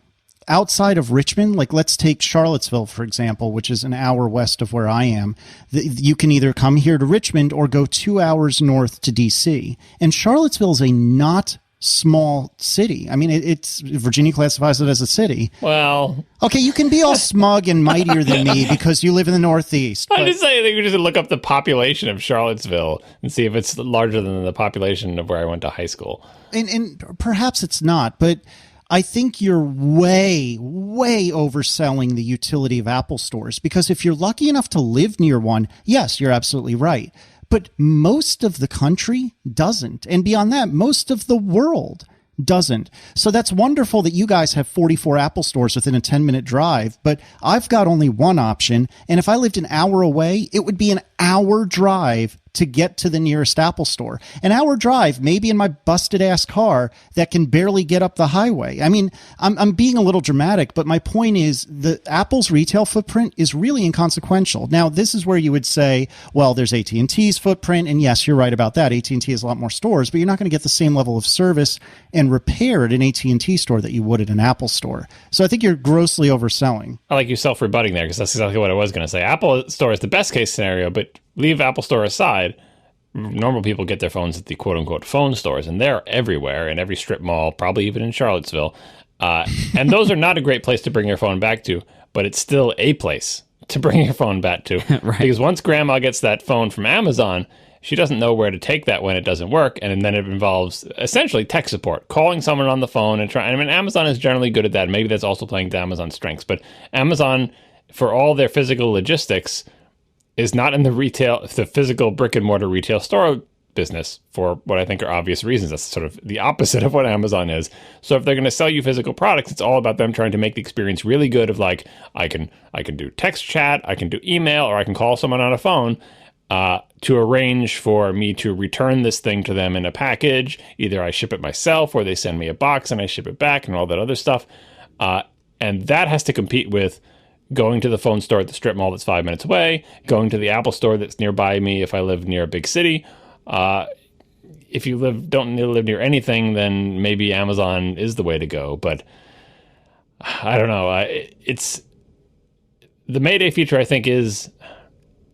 outside of Richmond, like let's take Charlottesville, for example, which is an hour west of where I am. You can either come here to Richmond or go 2 hours north to D.C. And Charlottesville is a not small city. I mean, it's Virginia classifies it as a city. Well, okay, you can be all smug and mightier than me because you live in the Northeast. I'm just saying that you just look up the population of Charlottesville and see if it's larger than the population of where I went to high school. And perhaps it's not, but I think you're way, way overselling the utility of Apple stores, because if you're lucky enough to live near one, yes, you're absolutely right. But most of the country doesn't. And beyond that, most of the world doesn't. So that's wonderful that you guys have 44 Apple stores within a 10-minute drive, but I've got only one option. And if I lived an hour away, it would be an hour drive to get to the nearest Apple store. An hour drive, maybe in my busted ass car that can barely get up the highway. I mean, I'm being a little dramatic, but my point is the Apple's retail footprint is really inconsequential. Now, this is where you would say, well, there's AT&T's footprint, and yes, you're right about that. AT&T has a lot more stores, but you're not going to get the same level of service and repair at an AT&T store that you would at an Apple store. So I think you're grossly overselling. I like you self-rebutting there, because that's exactly what I was going to say. Apple Store is the best case scenario, but leave Apple Store aside, normal people get their phones at the quote-unquote phone stores, and they're everywhere, in every strip mall, probably even in Charlottesville. And those are not a great place to bring your phone back to, but it's still a place to bring your phone back to. Right. Because once Grandma gets that phone from Amazon, she doesn't know where to take that when it doesn't work, and then it involves essentially tech support, calling someone on the phone and trying. I mean, Amazon is generally good at that. Maybe that's also playing to Amazon's strengths, but Amazon, for all their physical logistics, is not in the physical brick and mortar retail store business for what I think are obvious reasons. That's sort of the opposite of what Amazon is. So if they're going to sell you physical products, it's all about them trying to make the experience really good of like, I can do text chat, I can do email, or I can call someone on a phone to arrange for me to return this thing to them in a package. Either I ship it myself or they send me a box and I ship it back and all that other stuff. And that has to compete with going to the phone store at the strip mall that's 5 minutes away, going to the Apple store that's nearby me if I live near a big city. If you don't live near anything, then maybe Amazon is the way to go. But I don't know. It's the Mayday feature, I think, is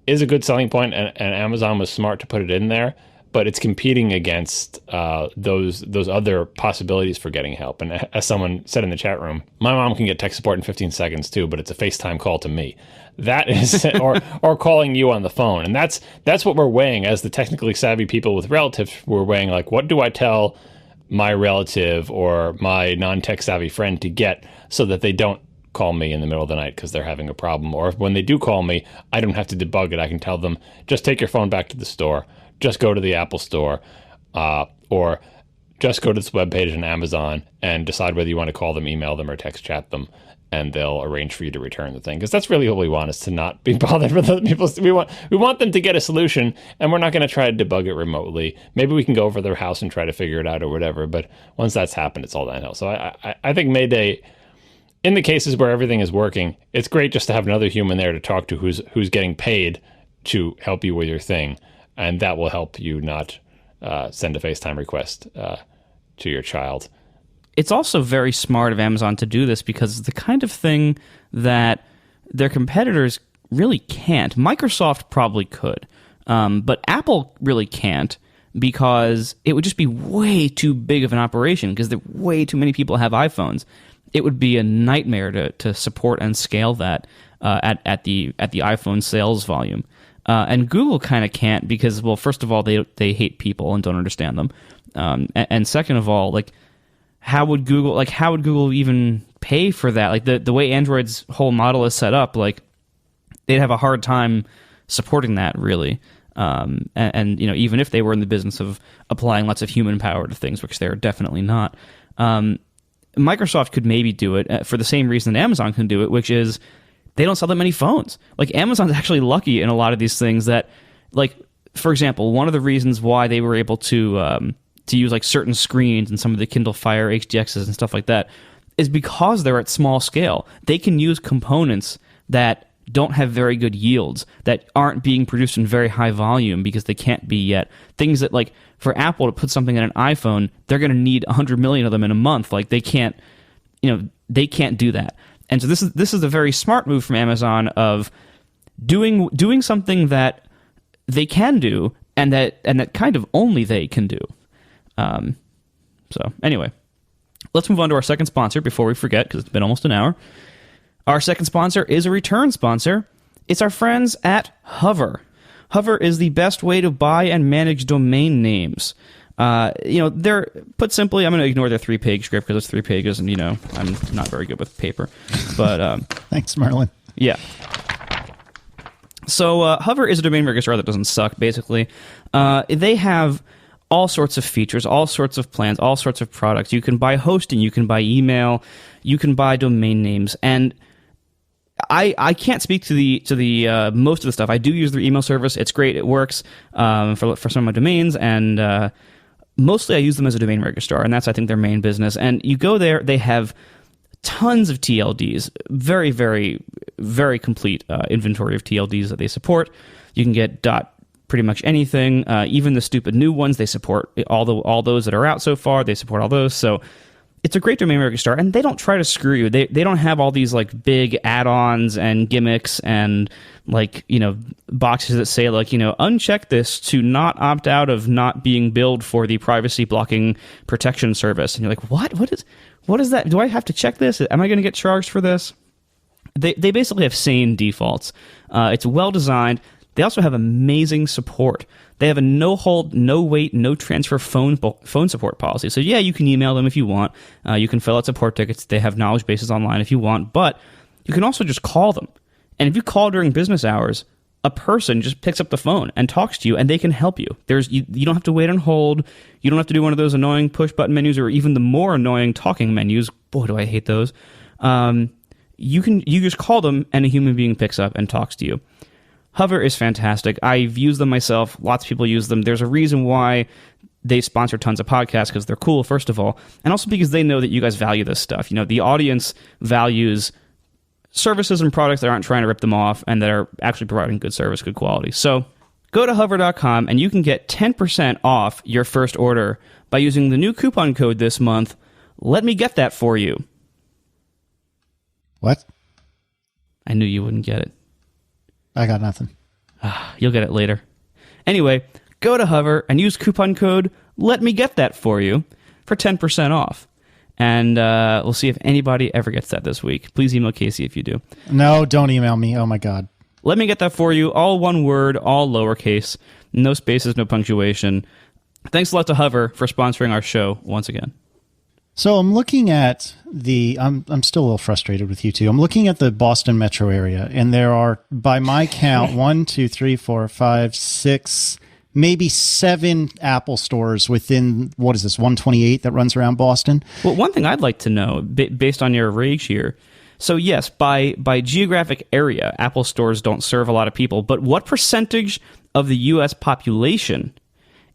a good selling point, and Amazon was smart to put it in there. but it's competing against those other possibilities for getting help. And as someone said in the chat room, my mom can get tech support in 15 seconds too, but it's a FaceTime call to me. That is, or calling you on the phone. And that's what we're weighing as the technically savvy people with relatives. We're weighing, like, what do I tell my relative or my non-tech savvy friend to get so that they don't call me in the middle of the night because they're having a problem. Or when they do call me, I don't have to debug it. I can tell them, just take your phone back to the store, just go to the Apple store, or just go to this webpage on Amazon and decide whether you want to call them, email them, or text chat them, and they'll arrange for you to return the thing. Because that's really what we want, is to not be bothered with other people. We want them to get a solution, and we're not going to try to debug it remotely. Maybe we can go over their house and try to figure it out or whatever, but once that's happened, it's all downhill. So I think Mayday, in the cases where everything is working, it's great just to have another human there to talk to who's getting paid to help you with your thing, and that will help you not send a FaceTime request to your child. It's also very smart of Amazon to do this because it's the kind of thing that their competitors really can't. Microsoft probably could, but Apple really can't, because it would just be way too big of an operation, because way too many people have iPhones. It would be a nightmare to support and scale that at the iPhone sales volume. And Google kind of can't, because, well, first of all, they hate people and don't understand them, and second of all, like, how would Google even pay for that? Like, the way Android's whole model is set up, like, they'd have a hard time supporting that, really. And even if they were in the business of applying lots of human power to things, which they're definitely not. Microsoft could maybe do it for the same reason that Amazon can do it, which is they don't sell that many phones. Like, Amazon's actually lucky in a lot of these things that, like, for example, one of the reasons why they were able to use, like, certain screens and some of the Kindle Fire HDXs and stuff like that is because they're at small scale. They can use components that don't have very good yields, that aren't being produced in very high volume because they can't be yet. Things that, like, for Apple to put something in an iPhone, they're going to need 100 million of them in a month. Like, they can't do that. And so this is a very smart move from Amazon of doing something that they can do, and that kind of only they can do. So anyway, let's move on to our second sponsor before we forget, because it's been almost an hour. Our second sponsor is a return sponsor. It's our friends at Hover. Hover is the best way to buy and manage domain names. They're, put simply, I'm going to ignore their 3-page script because it's 3 pages, and, I'm not very good with paper. But thanks, Merlin. Yeah. So Hover is a domain registrar that doesn't suck, basically. They have all sorts of features, all sorts of plans, all sorts of products. You can buy hosting, you can buy email, you can buy domain names, and I can't speak to the most of the stuff. I do use their email service. It's great. It works for some of my domains, and mostly I use them as a domain registrar, and that's, I think, their main business. And you go there, they have tons of TLDs, very, very, very complete inventory of TLDs that they support. You can get pretty much anything, even the stupid new ones. They support all those that are out so far. They support all those. So it's a great domain registrar, and they don't try to screw you. They don't have all these, like, big add-ons and gimmicks and, like, boxes that say, like, uncheck this to not opt out of not being billed for the privacy blocking protection service. And you're like, what is that? Do I have to check this? Am I going to get charged for this? They basically have sane defaults. It's well designed. They also have amazing support. They have a no-hold, no-wait, no-transfer phone support policy. So, yeah, you can email them if you want. You can fill out support tickets. They have knowledge bases online if you want. But you can also just call them. And if you call during business hours, a person just picks up the phone and talks to you, and they can help you. You don't have to wait on hold. You don't have to do one of those annoying push-button menus or even the more annoying talking menus. Boy, do I hate those. You just call them, and a human being picks up and talks to you. Hover is fantastic. I've used them myself. Lots of people use them. There's a reason why they sponsor tons of podcasts, because they're cool, first of all, and also because they know that you guys value this stuff. The audience values services and products that aren't trying to rip them off and that are actually providing good service, good quality. So go to hover.com and you can get 10% off your first order by using the new coupon code this month. Let me get that for you. What? I knew you wouldn't get it. I got nothing. You'll get it later. Anyway, Go to Hover and use coupon code Let Me Get That for you for 10% off. And we'll see if anybody ever gets that this week. Please email Casey if you do. No, don't email me. Oh, my God. Let Me Get That for you. All one word, all lowercase. No spaces, no punctuation. Thanks a lot to Hover for sponsoring our show once again. So I'm looking at I'm still a little frustrated with you two. I'm looking at the Boston metro area, and there are, by my count, 1, 2, 3, 4, 5, 6, maybe 7 Apple stores within, what is this, 128 that runs around Boston? Well, one thing I'd like to know, based on your rage here, so yes, by geographic area, Apple stores don't serve a lot of people, but what percentage of the U.S. population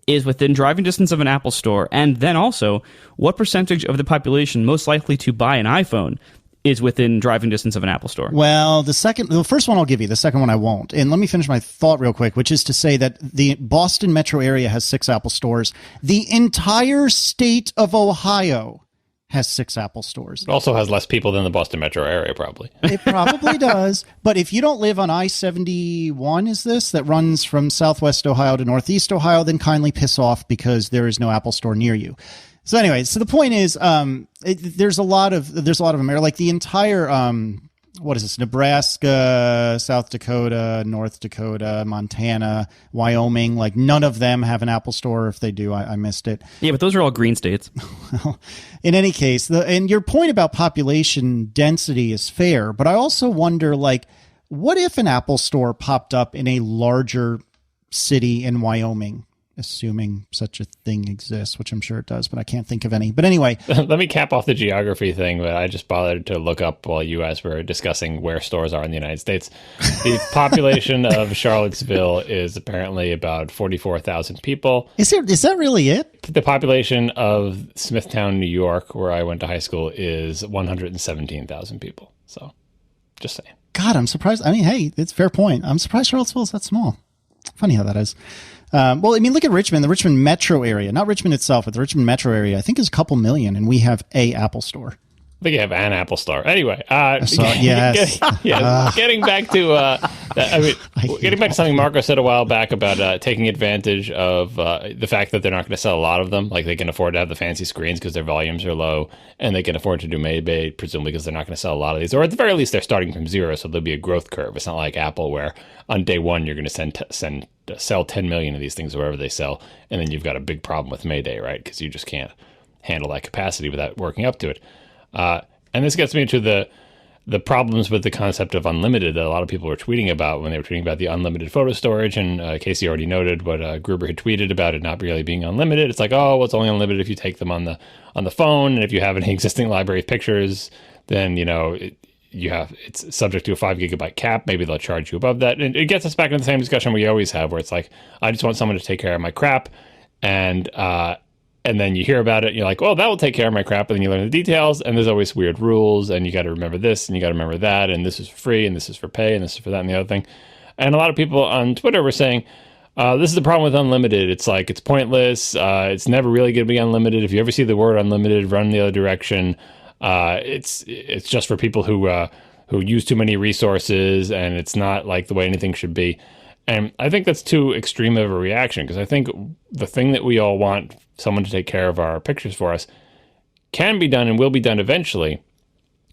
is within driving distance of an Apple store? And then also, what percentage of the population most likely to buy an iPhone is within driving distance of an Apple store? Well, the first one I'll give you, the second one I won't. And let me finish my thought real quick, which is to say that the Boston metro area has 6 Apple stores. The entire state of Ohio has 6 Apple stores. It also has less people than the Boston metro area, probably. It probably does. But if you don't live on I-71, is this, that runs from Southwest Ohio to Northeast Ohio, then kindly piss off because there is no Apple store near you. So anyway, so the point is, there's a lot of them there. Like the entire, what is this? Nebraska, South Dakota, North Dakota, Montana, Wyoming. Like none of them have an Apple store. If they do, I missed it. Yeah, but those are all green states. Well, in any case, and your point about population density is fair, but I also wonder, like, what if an Apple store popped up in a larger city in Wyoming? Assuming such a thing exists, which I'm sure it does, but I can't think of any. But anyway. Let me cap off the geography thing, but I just bothered to look up while you guys were discussing where stores are in the United States. The population of Charlottesville is apparently about 44,000 people. Is that really it? The population of Smithtown, New York, where I went to high school, is 117,000 people. So, just saying. God, I'm surprised. I mean, hey, it's a fair point. I'm surprised Charlottesville is that small. Funny how that is. Well, I mean, look at Richmond, the Richmond metro area, not Richmond itself, but the Richmond metro area, I think is a couple million, and we have a Apple store. I think you have an Apple store. Anyway, yes. Getting back to getting back to something Marco said a while back about taking advantage of the fact that they're not going to sell a lot of them. Like they can afford to have the fancy screens because their volumes are low, and they can afford to do Maybe, presumably because they're not going to sell a lot of these, or at the very least they're starting from zero, so there'll be a growth curve. It's not like Apple where on day one you're going to sell 10 million of these things wherever they sell, and then you've got a big problem with Mayday, right? Because you just can't handle that capacity without working up to it. And this gets me to the problems with the concept of unlimited that a lot of people were tweeting about when they were tweeting about the unlimited photo storage. And Casey already noted what Gruber had tweeted about it not really being unlimited. It's like, oh, well, it's only unlimited if you take them on the phone, and if you have any existing library of pictures, then it's subject to a 5 gigabyte cap. Maybe they'll charge you above that. And it gets us back into the same discussion we always have, where it's like, I just want someone to take care of my crap, and then you hear about it, and you're like, well, that will take care of my crap. And then you learn the details, and there's always weird rules, and you got to remember this, and you got to remember that, and this is free, and this is for pay, and this is for that, and the other thing. And a lot of people on Twitter were saying, this is the problem with unlimited. It's like, it's pointless. It's never really going to be unlimited. If you ever see the word unlimited, run the other direction. It's just for people who use too many resources, and it's not like the way anything should be. And I think that's too extreme of a reaction, because I think the thing that we all want someone to take care of our pictures for us can be done and will be done eventually.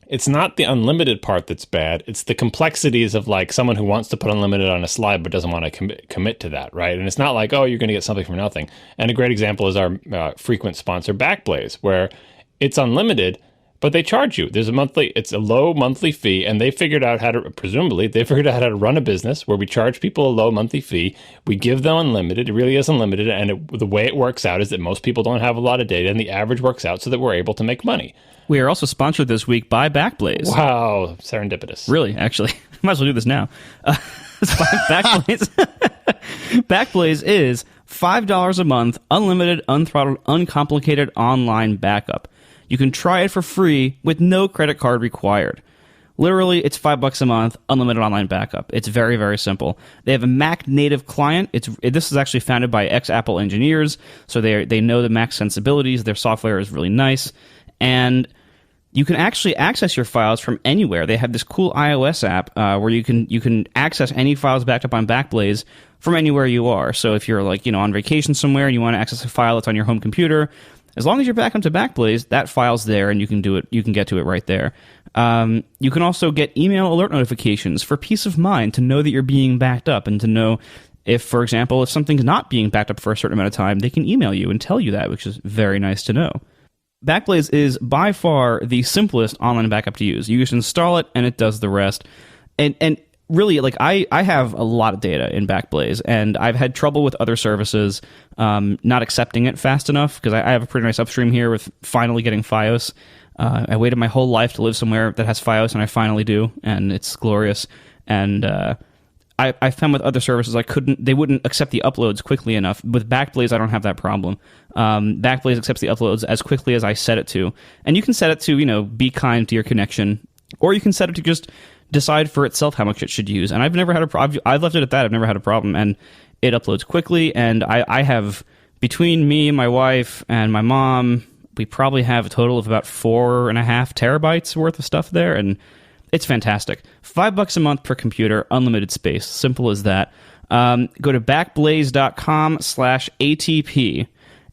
It's not the unlimited part that's bad. It's the complexities of like someone who wants to put unlimited on a slide but doesn't want to commit to that, right? And it's not like, oh, you're going to get something for nothing. And a great example is our frequent sponsor, Backblaze, where it's unlimited, but they charge you. It's a low monthly fee, and they figured out how to run a business where we charge people a low monthly fee. We give them unlimited. It really is unlimited. And the way it works out is that most people don't have a lot of data, and the average works out so that we're able to make money. We are also sponsored this week by Backblaze. Wow, serendipitous. Really, actually. Might as well do this now. Backblaze. Backblaze is $5 a month, unlimited, unthrottled, uncomplicated online backup. You can try it for free with no credit card required. Literally, it's $5 a month, unlimited online backup. It's very, very simple. They have a Mac native client. This is actually founded by ex-Apple engineers, so they know the Mac sensibilities. Their software is really nice. And you can actually access your files from anywhere. They have this cool iOS app where you can access any files backed up on Backblaze from anywhere you are. So if you're like, on vacation somewhere and you want to access a file that's on your home computer, as long as you're back onto Backblaze, that file's there and you can do it. You can get to it right there. You can also get email alert notifications for peace of mind to know that you're being backed up and to know if, for example, if something's not being backed up for a certain amount of time, they can email you and tell you that, which is very nice to know. Backblaze is by far the simplest online backup to use. You just install it and it does the rest. And really, like I have a lot of data in Backblaze, and I've had trouble with other services not accepting it fast enough, because I have a pretty nice upstream here with finally getting FiOS. I waited my whole life to live somewhere that has FiOS, and I finally do, and it's glorious. And I found with other services they wouldn't accept the uploads quickly enough. With Backblaze, I don't have that problem. Backblaze accepts the uploads as quickly as I set it to. And you can set it to, be kind to your connection, or you can set it to just decide for itself how much it should use. And I've never had a problem. I've left it at that. I've never had a problem. And it uploads quickly. And I have, between me, my wife, and my mom, we probably have a total of about 4.5 terabytes worth of stuff there. And it's fantastic. $5 a month per computer, unlimited space. Simple as that. Go to backblaze.com/ATP,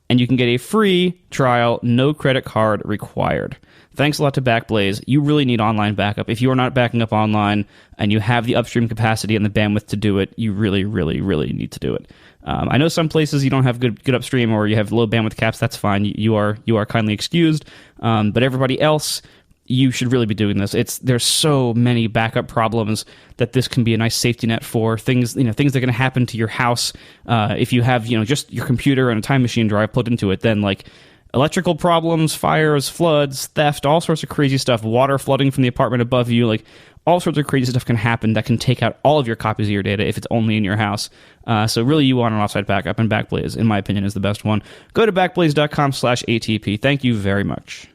and you can get a free trial, no credit card required. Thanks a lot to Backblaze. You really need online backup. If you are not backing up online and you have the upstream capacity and the bandwidth to do it, you really, really, really need to do it. I know some places you don't have good upstream, or you have low bandwidth caps. That's fine. You are kindly excused. But everybody else, you should really be doing this. There's so many backup problems that this can be a nice safety net for. Things that are going to happen to your house if you have just your computer and a time machine drive plugged into it. Then like electrical problems, fires, floods, theft, all sorts of crazy stuff. Water flooding from the apartment above you, like all sorts of crazy stuff can happen that can take out all of your copies of your data if it's only in your house. So really, you want an offsite backup, and Backblaze, in my opinion, is the best one. Go to backblaze.com/ATP. Thank you very much.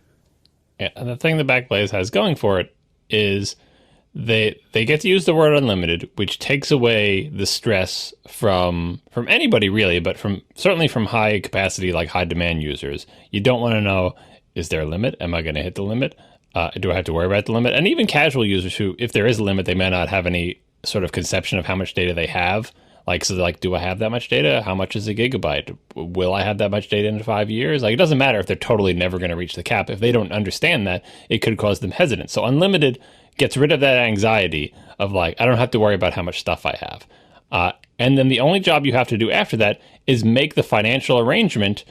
Yeah, and the thing that Backblaze has going for it is they get to use the word unlimited, which takes away the stress from anybody really, but certainly from high capacity, like high demand users. You don't want to know, is there a limit? Am I going to hit the limit? Do I have to worry about the limit? And even casual users who, if there is a limit, they may not have any sort of conception of how much data they have. Do I have that much data? How much is a gigabyte? Will I have that much data in 5 years? It doesn't matter if they're totally never going to reach the cap. If they don't understand that, it could cause them hesitance. So unlimited gets rid of that anxiety of I don't have to worry about how much stuff I have. And then the only job you have to do after that is make the financial arrangement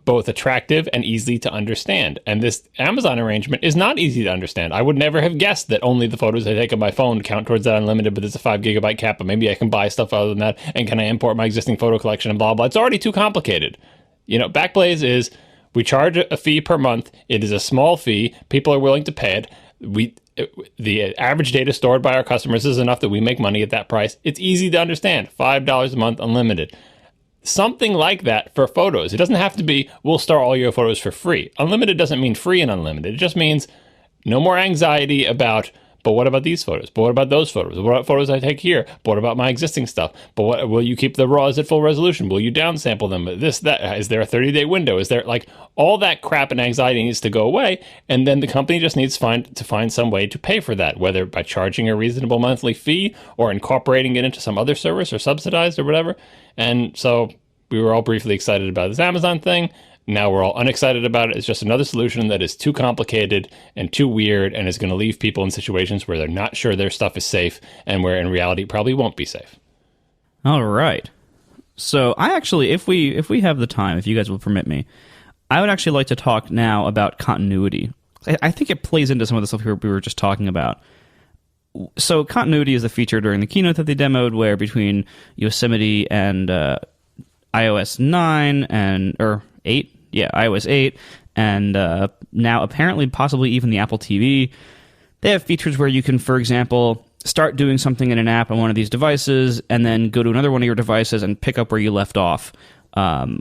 both attractive and easy to understand. And this Amazon arrangement is not easy to understand. I would never have guessed that only the photos I take on my phone count towards that unlimited, but there's a 5 gigabyte cap, but maybe I can buy stuff other than that. And can I import my existing photo collection and blah, blah. It's already too complicated. Backblaze is, we charge a fee per month. It is a small fee. People are willing to pay it. The average data stored by our customers is enough that we make money at that price. It's easy to understand. $5 a month, unlimited. Something like that for photos. It doesn't have to be, we'll store all your photos for free. Unlimited doesn't mean free and unlimited. It just means no more anxiety about, but what about these photos? But what about those photos? What about photos I take here? But what about my existing stuff? But what will you keep the RAWs at full resolution? Will you downsample them? This, that, is there a 30-day window? Is there all that crap and anxiety needs to go away, and then the company just needs to find some way to pay for that, whether by charging a reasonable monthly fee or incorporating it into some other service or subsidized or whatever. And so we were all briefly excited about this Amazon thing. Now we're all unexcited about it. It's just another solution that is too complicated and too weird and is going to leave people in situations where they're not sure their stuff is safe and where in reality it probably won't be safe. All right. So I actually, if we have the time, if you guys will permit me, I would actually like to talk now about continuity. I think it plays into some of the stuff we were just talking about. So continuity is a feature during the keynote that they demoed where between Yosemite and iOS 9 or 8, iOS 8, and now apparently possibly even the Apple TV, they have features where you can, for example, start doing something in an app on one of these devices and then go to another one of your devices and pick up where you left off,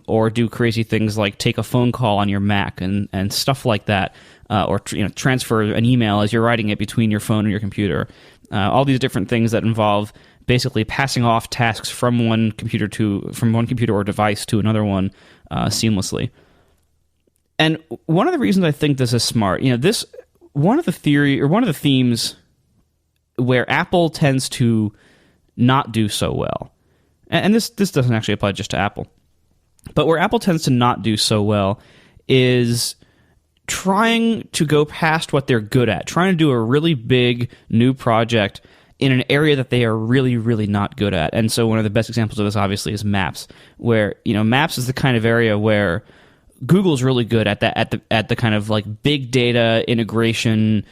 or do crazy things like take a phone call on your Mac and stuff like that, or transfer an email as you're writing it between your phone and your computer. All these different things that involve basically passing off tasks from one computer or device to another one seamlessly. And one of the reasons I think this is smart, one of the themes where Apple tends to not do so well, and this doesn't actually apply just to Apple, but where Apple tends to not do so well is trying to go past what they're good at, trying to do a really big new project in an area that they are really, really not good at. And so one of the best examples of this, obviously, is Maps, where, Maps is the kind of area where Google's really good at the kind of like big data integration,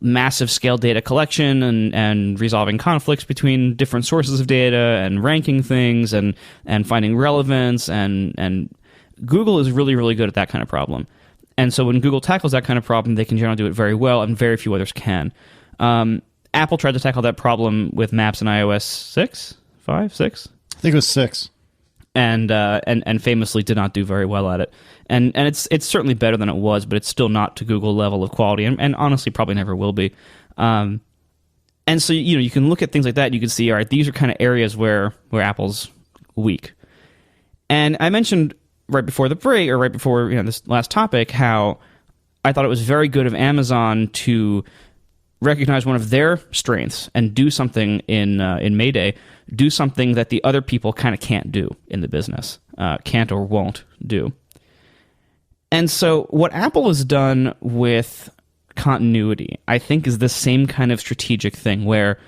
massive scale data collection, and resolving conflicts between different sources of data and ranking things and finding relevance. And Google is really, really good at that kind of problem. And so when Google tackles that kind of problem, they can generally do it very well, and very few others can. Apple tried to tackle that problem with Maps in iOS 6? 5? 6? I think it was 6. And famously did not do very well at it. And it's certainly better than it was, but it's still not to Google level of quality, and honestly probably never will be. And so you can look at things like that, and you can see, all right, these are kind of areas where Apple's weak. And I mentioned right before the break, or right before this last topic, how I thought it was very good of Amazon to recognize one of their strengths and do something in Mayday, do something that the other people kind of can't do in the business, can't or won't do. And so what Apple has done with continuity, I think, is the same kind of strategic thing, where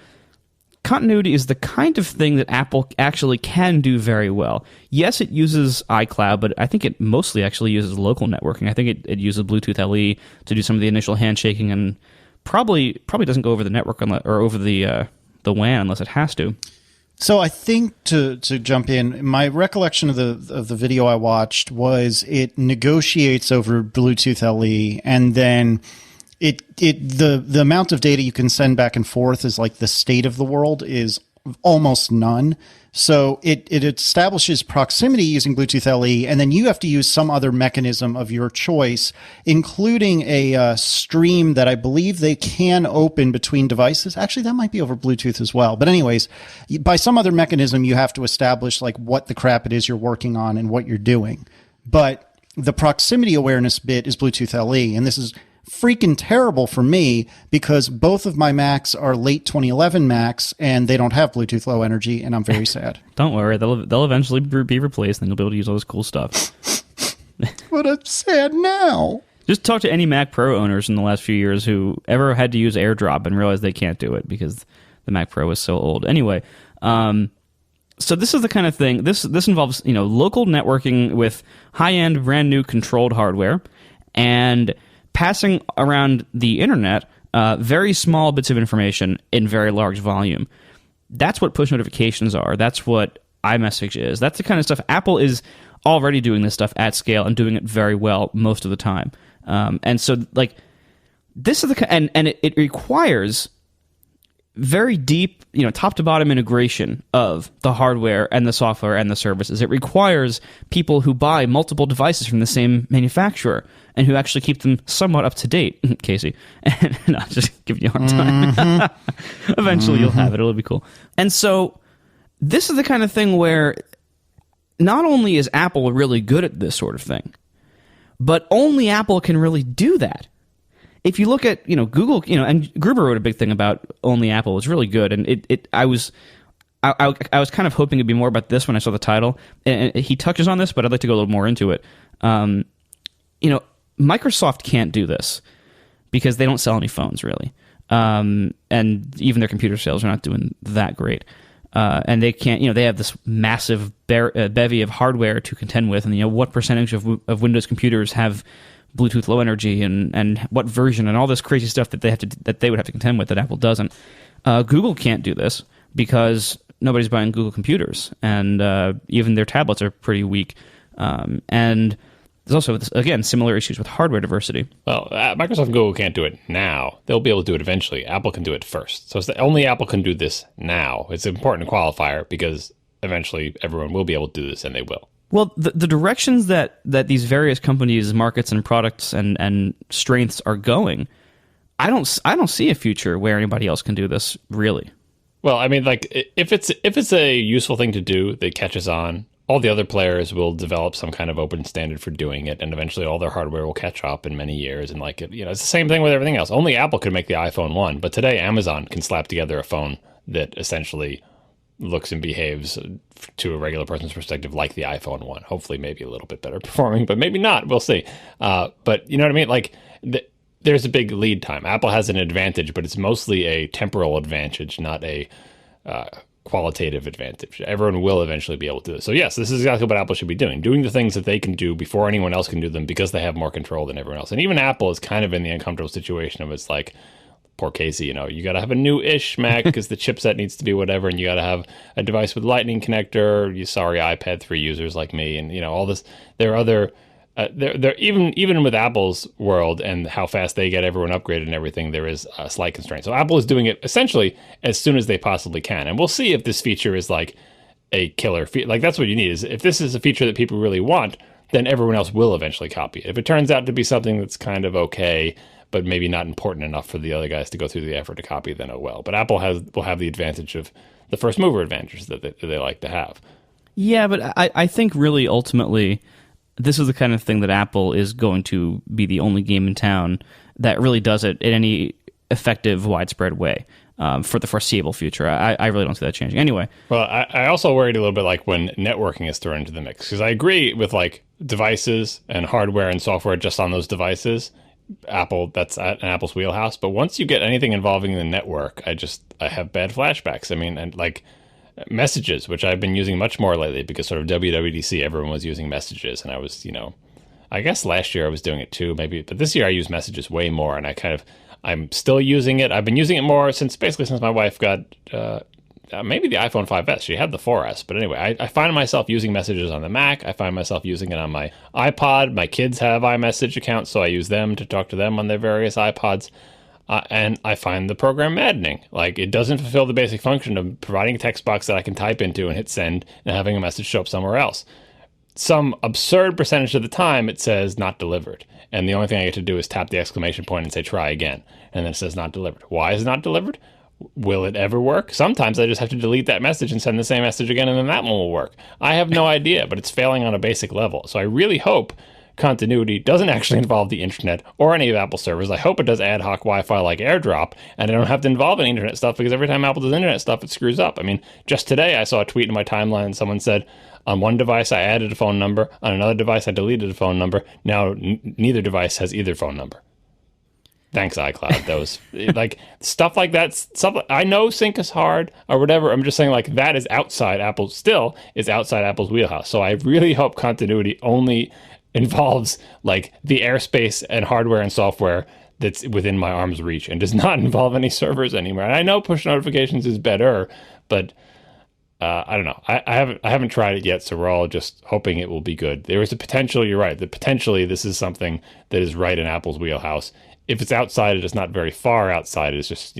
continuity is the kind of thing that Apple actually can do very well. Yes, it uses iCloud, but I think it mostly actually uses local networking. I think it uses Bluetooth LE to do some of the initial handshaking, and probably doesn't go over the network or over the WAN unless it has to. So I think to jump in, my recollection of the video I watched was it negotiates over Bluetooth LE, and then the amount of data you can send back and forth is like the state of the world is almost none. So it establishes proximity using Bluetooth LE, and then you have to use some other mechanism of your choice, including a stream that I believe they can open between devices. Actually, that might be over Bluetooth as well. But anyways, by some other mechanism, you have to establish like what the crap it is you're working on and what you're doing. But the proximity awareness bit is Bluetooth LE, and this is freaking terrible for me because both of my Macs are late 2011 Macs and they don't have Bluetooth Low Energy, and I'm very sad. Don't worry, they'll eventually be replaced, and you'll be able to use all this cool stuff. But I'm sad now. Just talk to any Mac Pro owners in the last few years who ever had to use AirDrop and realized they can't do it because the Mac Pro is so old. Anyway, so this is the kind of thing. This involves local networking with high-end, brand new controlled hardware, and passing around the internet very small bits of information in very large volume. That's what push notifications are. That's what iMessage is. That's the kind of stuff. Apple is already doing this stuff at scale and doing it very well most of the time. And so, like, this is the and it requires very deep, top to bottom integration of the hardware and the software and the services. It requires people who buy multiple devices from the same manufacturer and who actually keep them somewhat up to date. Casey, and no, just giving you a hard time. Mm-hmm. Eventually, you'll have it. It'll be cool. And so, this is the kind of thing where not only is Apple really good at this sort of thing, but only Apple can really do that. If you look at Google, and Gruber wrote a big thing about only Apple. It was really good, and I was kind of hoping it'd be more about this when I saw the title. And he touches on this, but I'd like to go a little more into it. Microsoft can't do this because they don't sell any phones really, and even their computer sales are not doing that great. And they can't, they have this massive bevy of hardware to contend with, and what percentage of Windows computers have Bluetooth Low Energy and what version and all this crazy stuff that they would have to contend with that Apple doesn't. Google can't do this because nobody's buying Google computers, and even their tablets are pretty weak. And there's also, again, similar issues with hardware diversity. Well, Microsoft and Google can't do it now. They'll be able to do it eventually. Apple can do it first. So only Apple can do this now. It's an important qualifier because eventually everyone will be able to do this, and they will. Well, the directions that these various companies, markets, and products and strengths are going, I don't see a future where anybody else can do this, really. Well, I mean, like if it's a useful thing to do that catches on, all the other players will develop some kind of open standard for doing it, and eventually all their hardware will catch up in many years. And like, it's the same thing with everything else. Only Apple could make the iPhone 1, but today Amazon can slap together a phone that essentially looks and behaves to a regular person's perspective like the iPhone 1. Hopefully maybe a little bit better performing, but maybe not. We'll see. But you know what I mean? Like, there's a big lead time. Apple has an advantage, but it's mostly a temporal advantage, not a qualitative advantage. Everyone will eventually be able to do this. So yes, this is exactly what Apple should be doing the things that they can do before anyone else can do them, because they have more control than everyone else. And even Apple is kind of in the uncomfortable situation of, it's like, poor Casey, you got to have a new-ish Mac because the chipset needs to be whatever, and you got to have a device with Lightning connector. You sorry iPad 3 users like me, and all this. There are other there even with Apple's world and how fast they get everyone upgraded and everything, there is a slight constraint. So Apple is doing it essentially as soon as they possibly can, and we'll see if this feature is like a killer feature. Like, that's what you need. Is if this is a feature that people really want, then everyone else will eventually copy it. If it turns out to be something that's kind of okay, but maybe not important enough for the other guys to go through the effort to copy, then oh well. But Apple will have the advantage of the first mover advantages that they like to have. Yeah, but I think really ultimately, this is the kind of thing that Apple is going to be the only game in town that really does it in any effective, widespread way for the foreseeable future. I really don't see that changing. Anyway. Well, I also worried a little bit like when networking is thrown into the mix, because I agree with like devices and hardware and software just on those devices. That's in Apple's wheelhouse. But once you get anything involving the network, I have bad flashbacks. I mean, and like messages, which I've been using much more lately because sort of WWDC, everyone was using messages, and I was, I guess last year I was doing it too, maybe, but this year I use messages way more, and I'm still using it. I've been using it more since my wife got maybe the iPhone 5S. She had the 4S, but anyway, I find myself using messages on the Mac. I find myself using it on my iPod. My kids have iMessage accounts, so I use them to talk to them on their various iPods. And I find the program maddening. Like, it doesn't fulfill the basic function of providing a text box that I can type into and hit send and having a message show up somewhere else. Some absurd percentage of the time, it says not delivered. And the only thing I get to do is tap the exclamation point and say try again. And then it says not delivered. Why is it not delivered? Will it ever work? Sometimes I just have to delete that message and send the same message again, and then that one will work. I have no idea, but it's failing on a basic level. So I really hope continuity doesn't actually involve the internet or any of Apple servers. I hope it does ad hoc Wi-Fi like AirDrop, and I don't have to involve any internet stuff, because every time Apple does internet stuff, it screws up. I mean, just today I saw a tweet in my timeline and someone said, on one device I added a phone number, on another device I deleted a phone number. Now neither device has either phone number. Thanks, iCloud. That was like stuff like that. Stuff I know sync is hard or whatever. I'm just saying, like, that is outside Apple. Still is outside Apple's wheelhouse. So I really hope continuity only involves like the airspace and hardware and software that's within my arm's reach, and does not involve any servers anywhere. And I know push notifications is better, but I don't know. I haven't tried it yet, so we're all just hoping it will be good. There is a potential. You're right. That potentially this is something that is right in Apple's wheelhouse. If it's outside, it is not very far outside. It's just,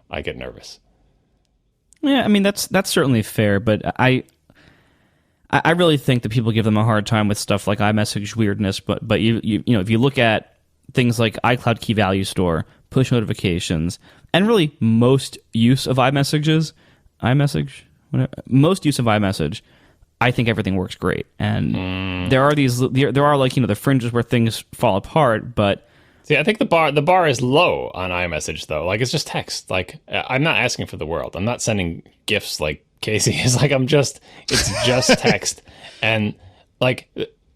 I get nervous. Yeah, I mean, that's certainly fair, but I really think that people give them a hard time with stuff like iMessage weirdness. But you if you look at things like iCloud Key Value Store, push notifications, and really most use of iMessage, I think everything works great. And there are like the fringes where things fall apart, but. See, I think the bar is low on iMessage, though. Like, it's just text. Like, I'm not asking for the world. I'm not sending gifts like Casey is. Like, it's just text. And like,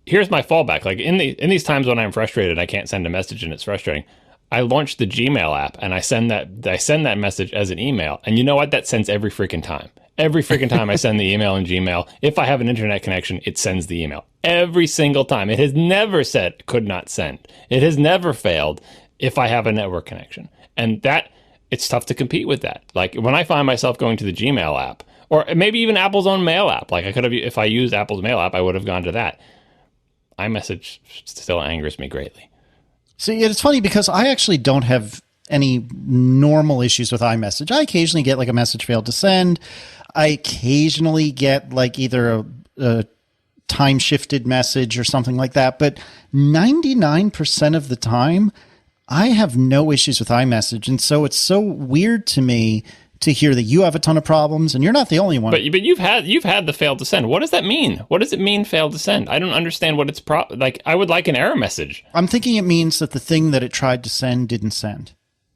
here's my fallback. Like, in these times when I'm frustrated, I can't send a message and it's frustrating. I launched the Gmail app and I send that message as an email. And you know what? That sends every freaking time. Every freaking time I send the email in Gmail, if I have an internet connection, it sends the email. Every single time. It has never said could not send. It has never failed if I have a network connection. And it's tough to compete with that. Like, when I find myself going to the Gmail app, or maybe even Apple's own mail app, like I could have, if I used Apple's mail app, I would have gone to that. iMessage still angers me greatly. See, it's funny because I actually don't have any normal issues with iMessage. I occasionally get like a message failed to send. I occasionally get like either a time shifted message or something like that. But 99% of the time, I have no issues with iMessage. And so it's so weird to me to hear that you have a ton of problems, and you're not the only one. But you've had the failed to send. What does that mean? What does it mean, failed to send? I don't understand what it's like. I would like an error message. I'm thinking it means that the thing that it tried to send didn't send.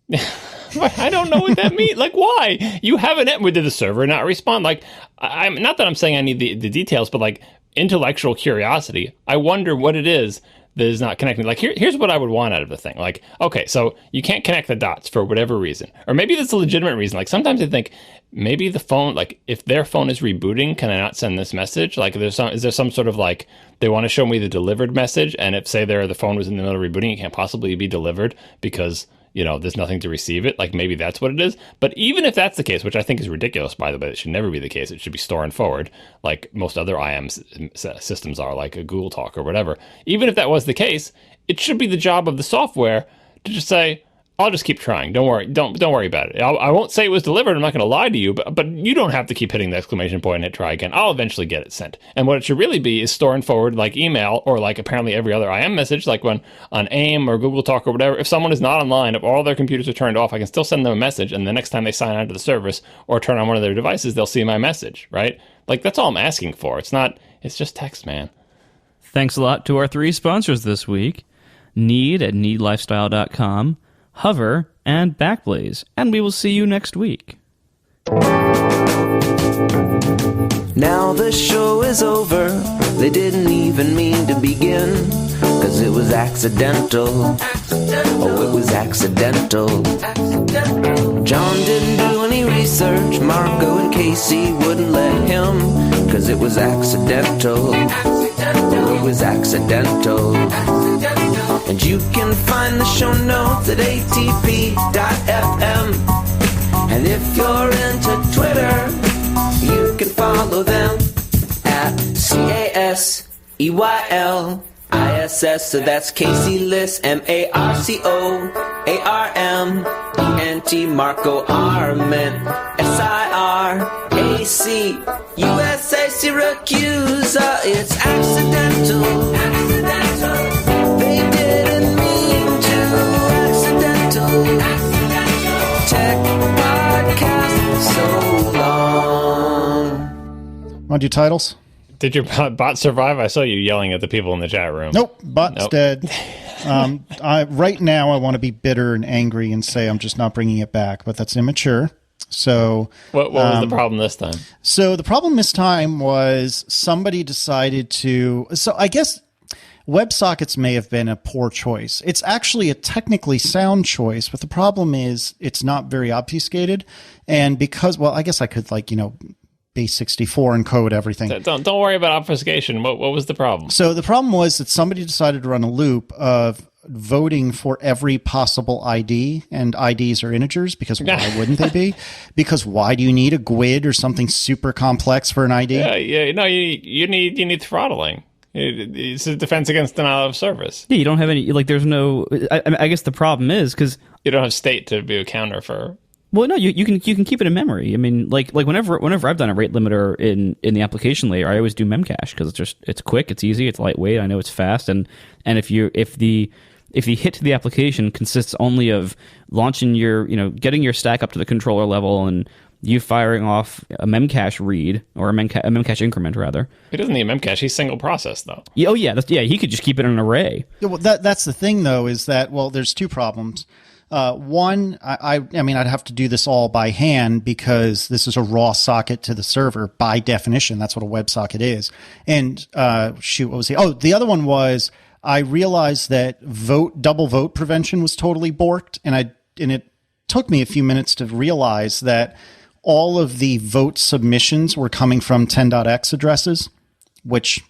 I don't know what that means. Like, why? You have an did the server not respond? Like, I'm not that I'm saying I need the details, but like intellectual curiosity. I wonder what it is that is not connecting. Like, here's what I would want out of the thing. Like, okay, so you can't connect the dots for whatever reason, or maybe that's a legitimate reason. Like, sometimes I think maybe the phone, like, if their phone is rebooting, can I not send this message? Like, is there some sort of like they want to show me the delivered message, and if say the phone was in the middle of rebooting, it can't possibly be delivered because there's nothing to receive it. Like, maybe that's what it is. But even if that's the case, which I think is ridiculous, by the way, it should never be the case. It should be store and forward, like most other IM systems are, like a Google Talk or whatever. Even if that was the case, it should be the job of the software to just say, I'll just keep trying. Don't worry. Don't worry about it. I won't say it was delivered. I'm not going to lie to you, but you don't have to keep hitting the exclamation point and hit try again. I'll eventually get it sent. And what it should really be is store and forward, like email, or like apparently every other IM message, like when on AIM or Google Talk or whatever, if someone is not online, if all their computers are turned off, I can still send them a message, and the next time they sign on to the service or turn on one of their devices, they'll see my message, right? Like, that's all I'm asking for. It's just text, man. Thanks a lot to our 3 sponsors this week. Need at needlifestyle.com, Hover, and Backblaze. And we will see you next week. Now the show is over. They didn't even mean to begin, 'cause it was accidental. Oh, it was accidental. John didn't do any research. Marco and Casey wouldn't let him, 'cause it was accidental. Oh, it was accidental. And you can find the show notes at atp.fm. And if you're into Twitter, you can follow them at CASEYLISS. So that's Casey Liss, MARCOARMENT, Marco Arment, SIRAC, USA Syracuse. It's accidental. They didn't mean to. Accidental. Tech podcast so long. Want to do titles? Did your bot survive? I saw you yelling at the people in the chat room. Nope, bot's dead. Right now, I want to be bitter and angry and say I'm just not bringing it back, but that's immature. So, what was the problem this time? So the problem this time was somebody decided to. So I guess WebSockets may have been a poor choice. It's actually a technically sound choice, but the problem is it's not very obfuscated, and because I guess I could base 64 encode everything. Don't worry about obfuscation. What was the problem? So the problem was that somebody decided to run a loop of voting for every possible ID, and IDs are integers because why wouldn't they be? Because why do you need a GUID or something super complex for an ID? Yeah. No, you need throttling. It's a defense against denial of service. Yeah, you don't have any, there's no, I guess the problem is because you don't have state to be a counter for. Well, no, you can keep it in memory. I mean, like whenever I've done a rate limiter in the application layer, I always do memcache because it's quick, it's easy, it's lightweight. I know it's fast, and if the hit to the application consists only of launching getting your stack up to the controller level and you firing off a memcache read or a memcache increment rather. He doesn't need memcache. He's single process though. Oh yeah, he could just keep it in an array. Yeah, well, that's the thing though, is that there's 2 problems. One, I mean, I'd have to do this all by hand because this is a raw socket to the server by definition. That's what a WebSocket is. And what was the other one was I realized that double vote prevention was totally borked, and it took me a few minutes to realize that all of the vote submissions were coming from 10.x addresses, which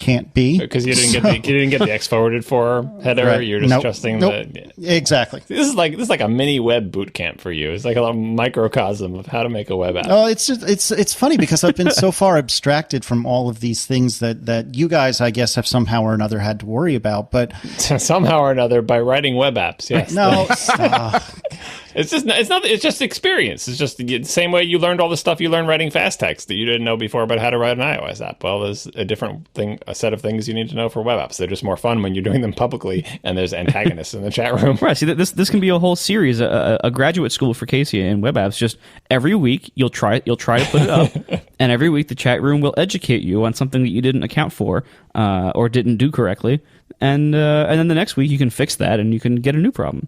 can't be because you didn't get the X forwarded for header. Right. You're just trusting that. Exactly. This is like a mini web boot camp for you. It's like a little microcosm of how to make a web app. Oh, it's funny because I've been so far abstracted from all of these things that you guys, I guess, have somehow or another had to worry about. But somehow or another by writing web apps. Yes. No. It's just experience. It's just the same way you learned all the stuff you learned writing fast text that you didn't know before about how to write an iOS app. Well, there's a set of things you need to know for web apps. They're just more fun when you're doing them publicly and there's antagonists in the chat room. Right. See, this can be a whole series, a graduate school for Casey in web apps. Just every week you'll try to put it up, and every week the chat room will educate you on something that you didn't account for or didn't do correctly, and then the next week you can fix that and you can get a new problem.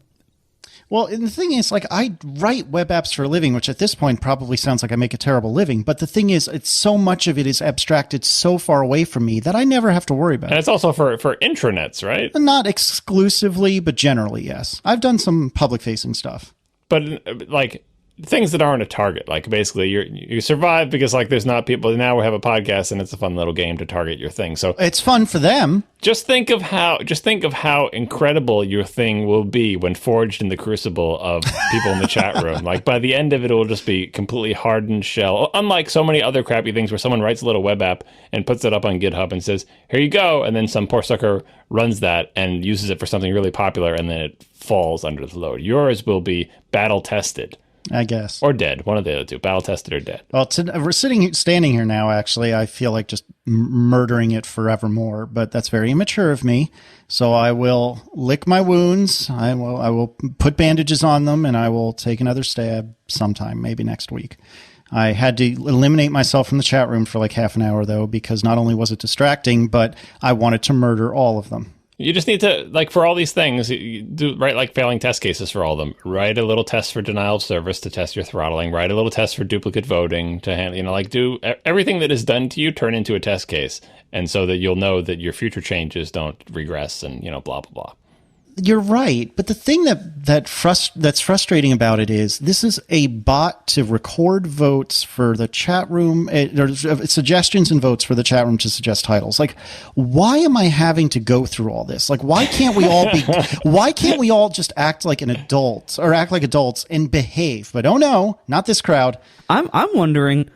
Well, and the thing is, like, I write web apps for a living, which at this point probably sounds like I make a terrible living. But the thing is, it's so much of it is abstracted so far away from me that I never have to worry about it. And it's also for intranets, right? Not exclusively, but generally, yes. I've done some public-facing stuff. But, like, things that aren't a target, like basically you survive because like there's not people. Now we have a podcast and it's a fun little game to target your thing. So it's fun for them. Just think of how incredible your thing will be when forged in the crucible of people in the chat room. Like by the end of it will just be completely hardened shell. Unlike so many other crappy things where someone writes a little web app and puts it up on GitHub and says, "Here you go," and then some poor sucker runs that and uses it for something really popular and then it falls under the load. Yours will be battle tested. I guess. Or dead. One of the other two. Battle tested or dead. Well, we're standing here now, actually. I feel like just murdering it forevermore, but that's very immature of me. So I will lick my wounds. I will put bandages on them, and I will take another stab sometime, maybe next week. I had to eliminate myself from the chat room for like half an hour, though, because not only was it distracting, but I wanted to murder all of them. You just need to, like, for all these things, write like failing test cases for all of them. Write a little test for denial of service to test your throttling. Write a little test for duplicate voting to handle, do everything that is done to you, turn into a test case. And so that you'll know that your future changes don't regress and, blah, blah, blah. You're right. But the thing that's frustrating about it is this is a bot to record votes for the chat room, or suggestions and votes for the chat room to suggest titles. Like, why am I having to go through all this? Like, why can't we all just act like an adult or act like adults and behave? But oh no, not this crowd. I'm wondering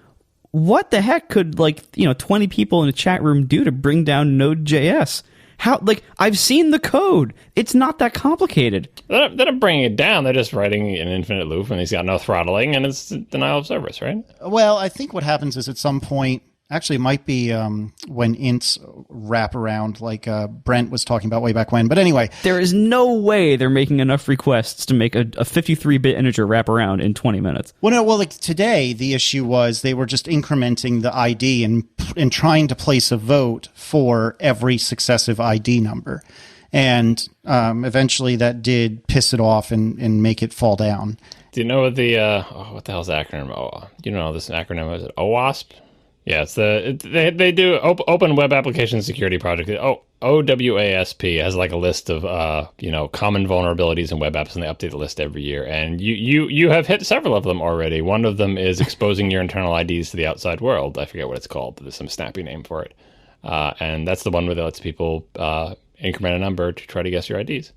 what the heck could 20 people in a chat room do to bring down Node.js? How, I've seen the code. It's not that complicated. They're not bringing it down. They're just writing an infinite loop, and he's got no throttling, and it's denial of service, right? Well, I think what happens is at some point, actually it might be when ints wrap around, like Brent was talking about way back when. But anyway. There is no way they're making enough requests to make a 53-bit integer wrap around in 20 minutes. Well, today the issue was they were just incrementing the ID and trying to place a vote for every successive ID number. And eventually that did piss it off and make it fall down. Do you know what what the hell's the acronym? Oh, you know this acronym, is it OWASP? Yeah, it's they do Open Web Application Security Project. OWASP has like a list of common vulnerabilities in web apps, and they update the list every year. And you have hit several of them already. One of them is exposing your internal IDs to the outside world. I forget what it's called, but there's some snappy name for it. And that's the one where it lets people increment a number to try to guess your IDs.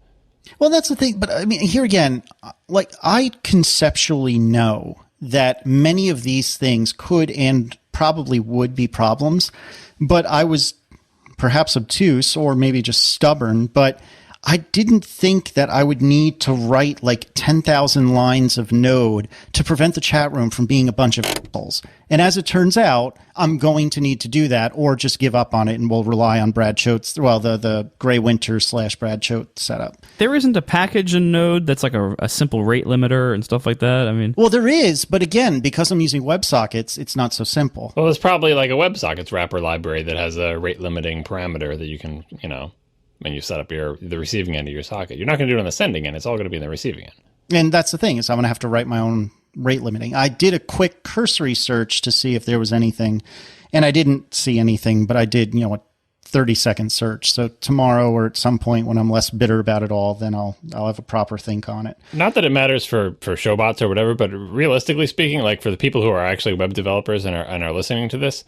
Well, that's the thing. But I mean, here again, I conceptually know that many of these things could and probably would be problems, but I was perhaps obtuse or maybe just stubborn, but I didn't think that I would need to write 10,000 lines of Node to prevent the chat room from being a bunch of assholes. And as it turns out, I'm going to need to do that or just give up on it and we'll rely on Brad Choate's, the Gray Winter / Brad Choate setup. There isn't a package in Node that's like a simple rate limiter and stuff like that? I mean, well, there is, but again, because I'm using WebSockets, it's not so simple. Well, there's probably like a WebSockets wrapper library that has a rate limiting parameter that you can, when you set up the receiving end of your socket. You're not going to do it on the sending end. It's all going to be in the receiving end. And that's the thing, is I'm going to have to write my own rate limiting. I did a quick cursory search to see if there was anything, and I didn't see anything, but I did, a 30-second search. So tomorrow or at some point when I'm less bitter about it all, then I'll have a proper think on it. Not that it matters for showbots or whatever, but realistically speaking, like for the people who are actually web developers and are listening to this,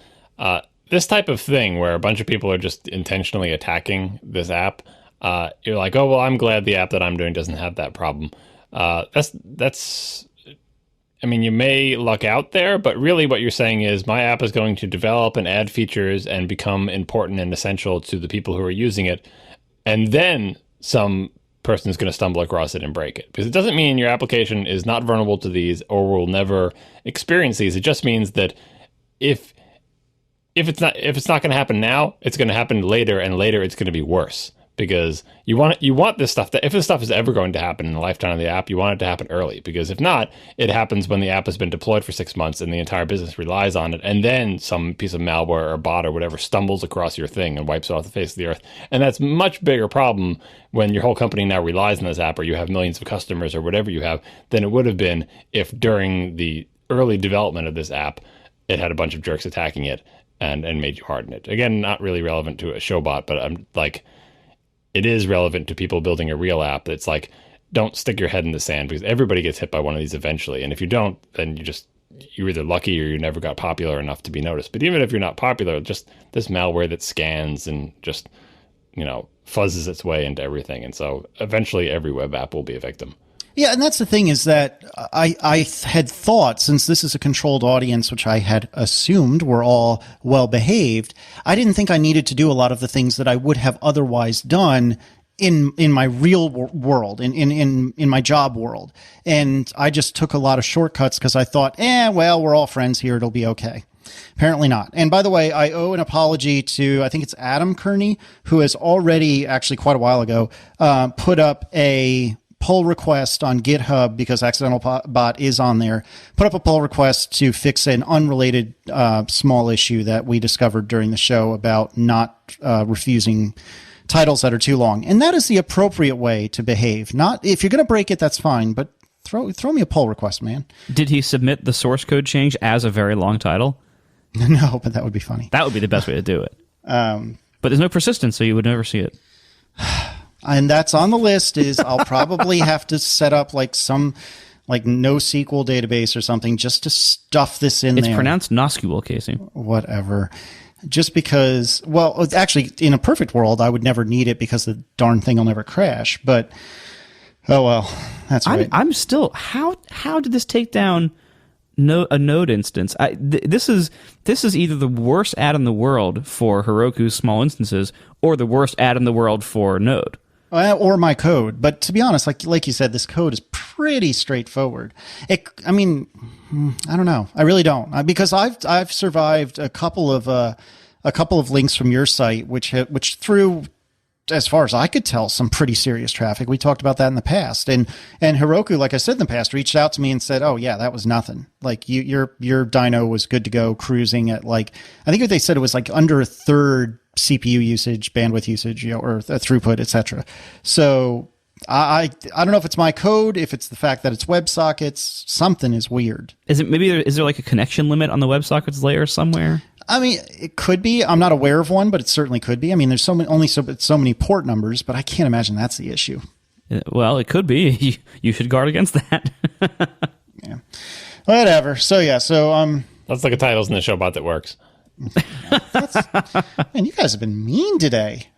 this type of thing where a bunch of people are just intentionally attacking this app, you're like, oh, well, I'm glad the app that I'm doing doesn't have that problem. You may luck out there, but really what you're saying is my app is going to develop and add features and become important and essential to the people who are using it. And then some person's going to stumble across it and break it. Because it doesn't mean your application is not vulnerable to these or will never experience these. It just means that if it's not going to happen now, it's going to happen later, and later it's going to be worse. Because you want this stuff, that if this stuff is ever going to happen in the lifetime of the app, you want it to happen early. Because if not, it happens when the app has been deployed for 6 months and the entire business relies on it, and then some piece of malware or bot or whatever stumbles across your thing and wipes it off the face of the earth. And that's a much bigger problem when your whole company now relies on this app, or you have millions of customers or whatever you have, than it would have been if during the early development of this app, it had a bunch of jerks attacking it and made you harden it. Again, not really relevant to a show bot, but I'm like, it is relevant to people building a real app. That's like, don't stick your head in the sand, because everybody gets hit by one of these eventually. And if you don't, then you're either lucky or you never got popular enough to be noticed. But even if you're not popular, just this malware that scans and just, fuzzes its way into everything. And so eventually every web app will be a victim. Yeah, and that's the thing, is that I had thought, since this is a controlled audience, which I had assumed were all well-behaved, I didn't think I needed to do a lot of the things that I would have otherwise done in my real world, in my job world. And I just took a lot of shortcuts because I thought, well, we're all friends here, it'll be okay. Apparently not. And by the way, I owe an apology to, I think it's Adam Kearney, who has already, actually quite a while ago, put up a pull request on GitHub, because Accidental Bot is on there, put up a pull request to fix an unrelated small issue that we discovered during the show about not refusing titles that are too long. And that is the appropriate way to behave. Not, if you're going to break it, that's fine, but throw me a pull request, man. Did he submit the source code change as a very long title? No, but that would be funny. That would be the best way to do it. But there's no persistence, so you would never see it. And that's on the list, is I'll probably have to set up like some NoSQL database or something just to stuff this in there. It's pronounced NoSQL, Casey. Whatever. Just because, well, actually, in a perfect world, I would never need it because the darn thing will never crash. But, oh well, that's right. I'm still, how did this take down a Node instance? This is either the worst ad in the world for Heroku's small instances or the worst ad in the world for Node. Or my code. But to be honest, like you said, this code is pretty straightforward. I don't know. I really don't, because I've survived a couple of links from your site, which threw, as far as I could tell, some pretty serious traffic. We talked about that in the past, and Heroku, like I said in the past, reached out to me and said, "Oh yeah, that was nothing. Like your dyno was good to go, cruising at I think they said it was like under a third CPU usage, bandwidth usage, or throughput, etc." So I don't know if it's my code, if it's the fact that it's WebSockets, something is weird. Is there like a connection limit on the WebSockets layer somewhere? I mean, it could be. I'm not aware of one, but it certainly could be. I mean, there's so many port numbers, but I can't imagine that's the issue. Well, it could be. You should guard against that. Yeah. Whatever. So yeah. So let's look at titles in the show bot that works. man, you guys have been mean today.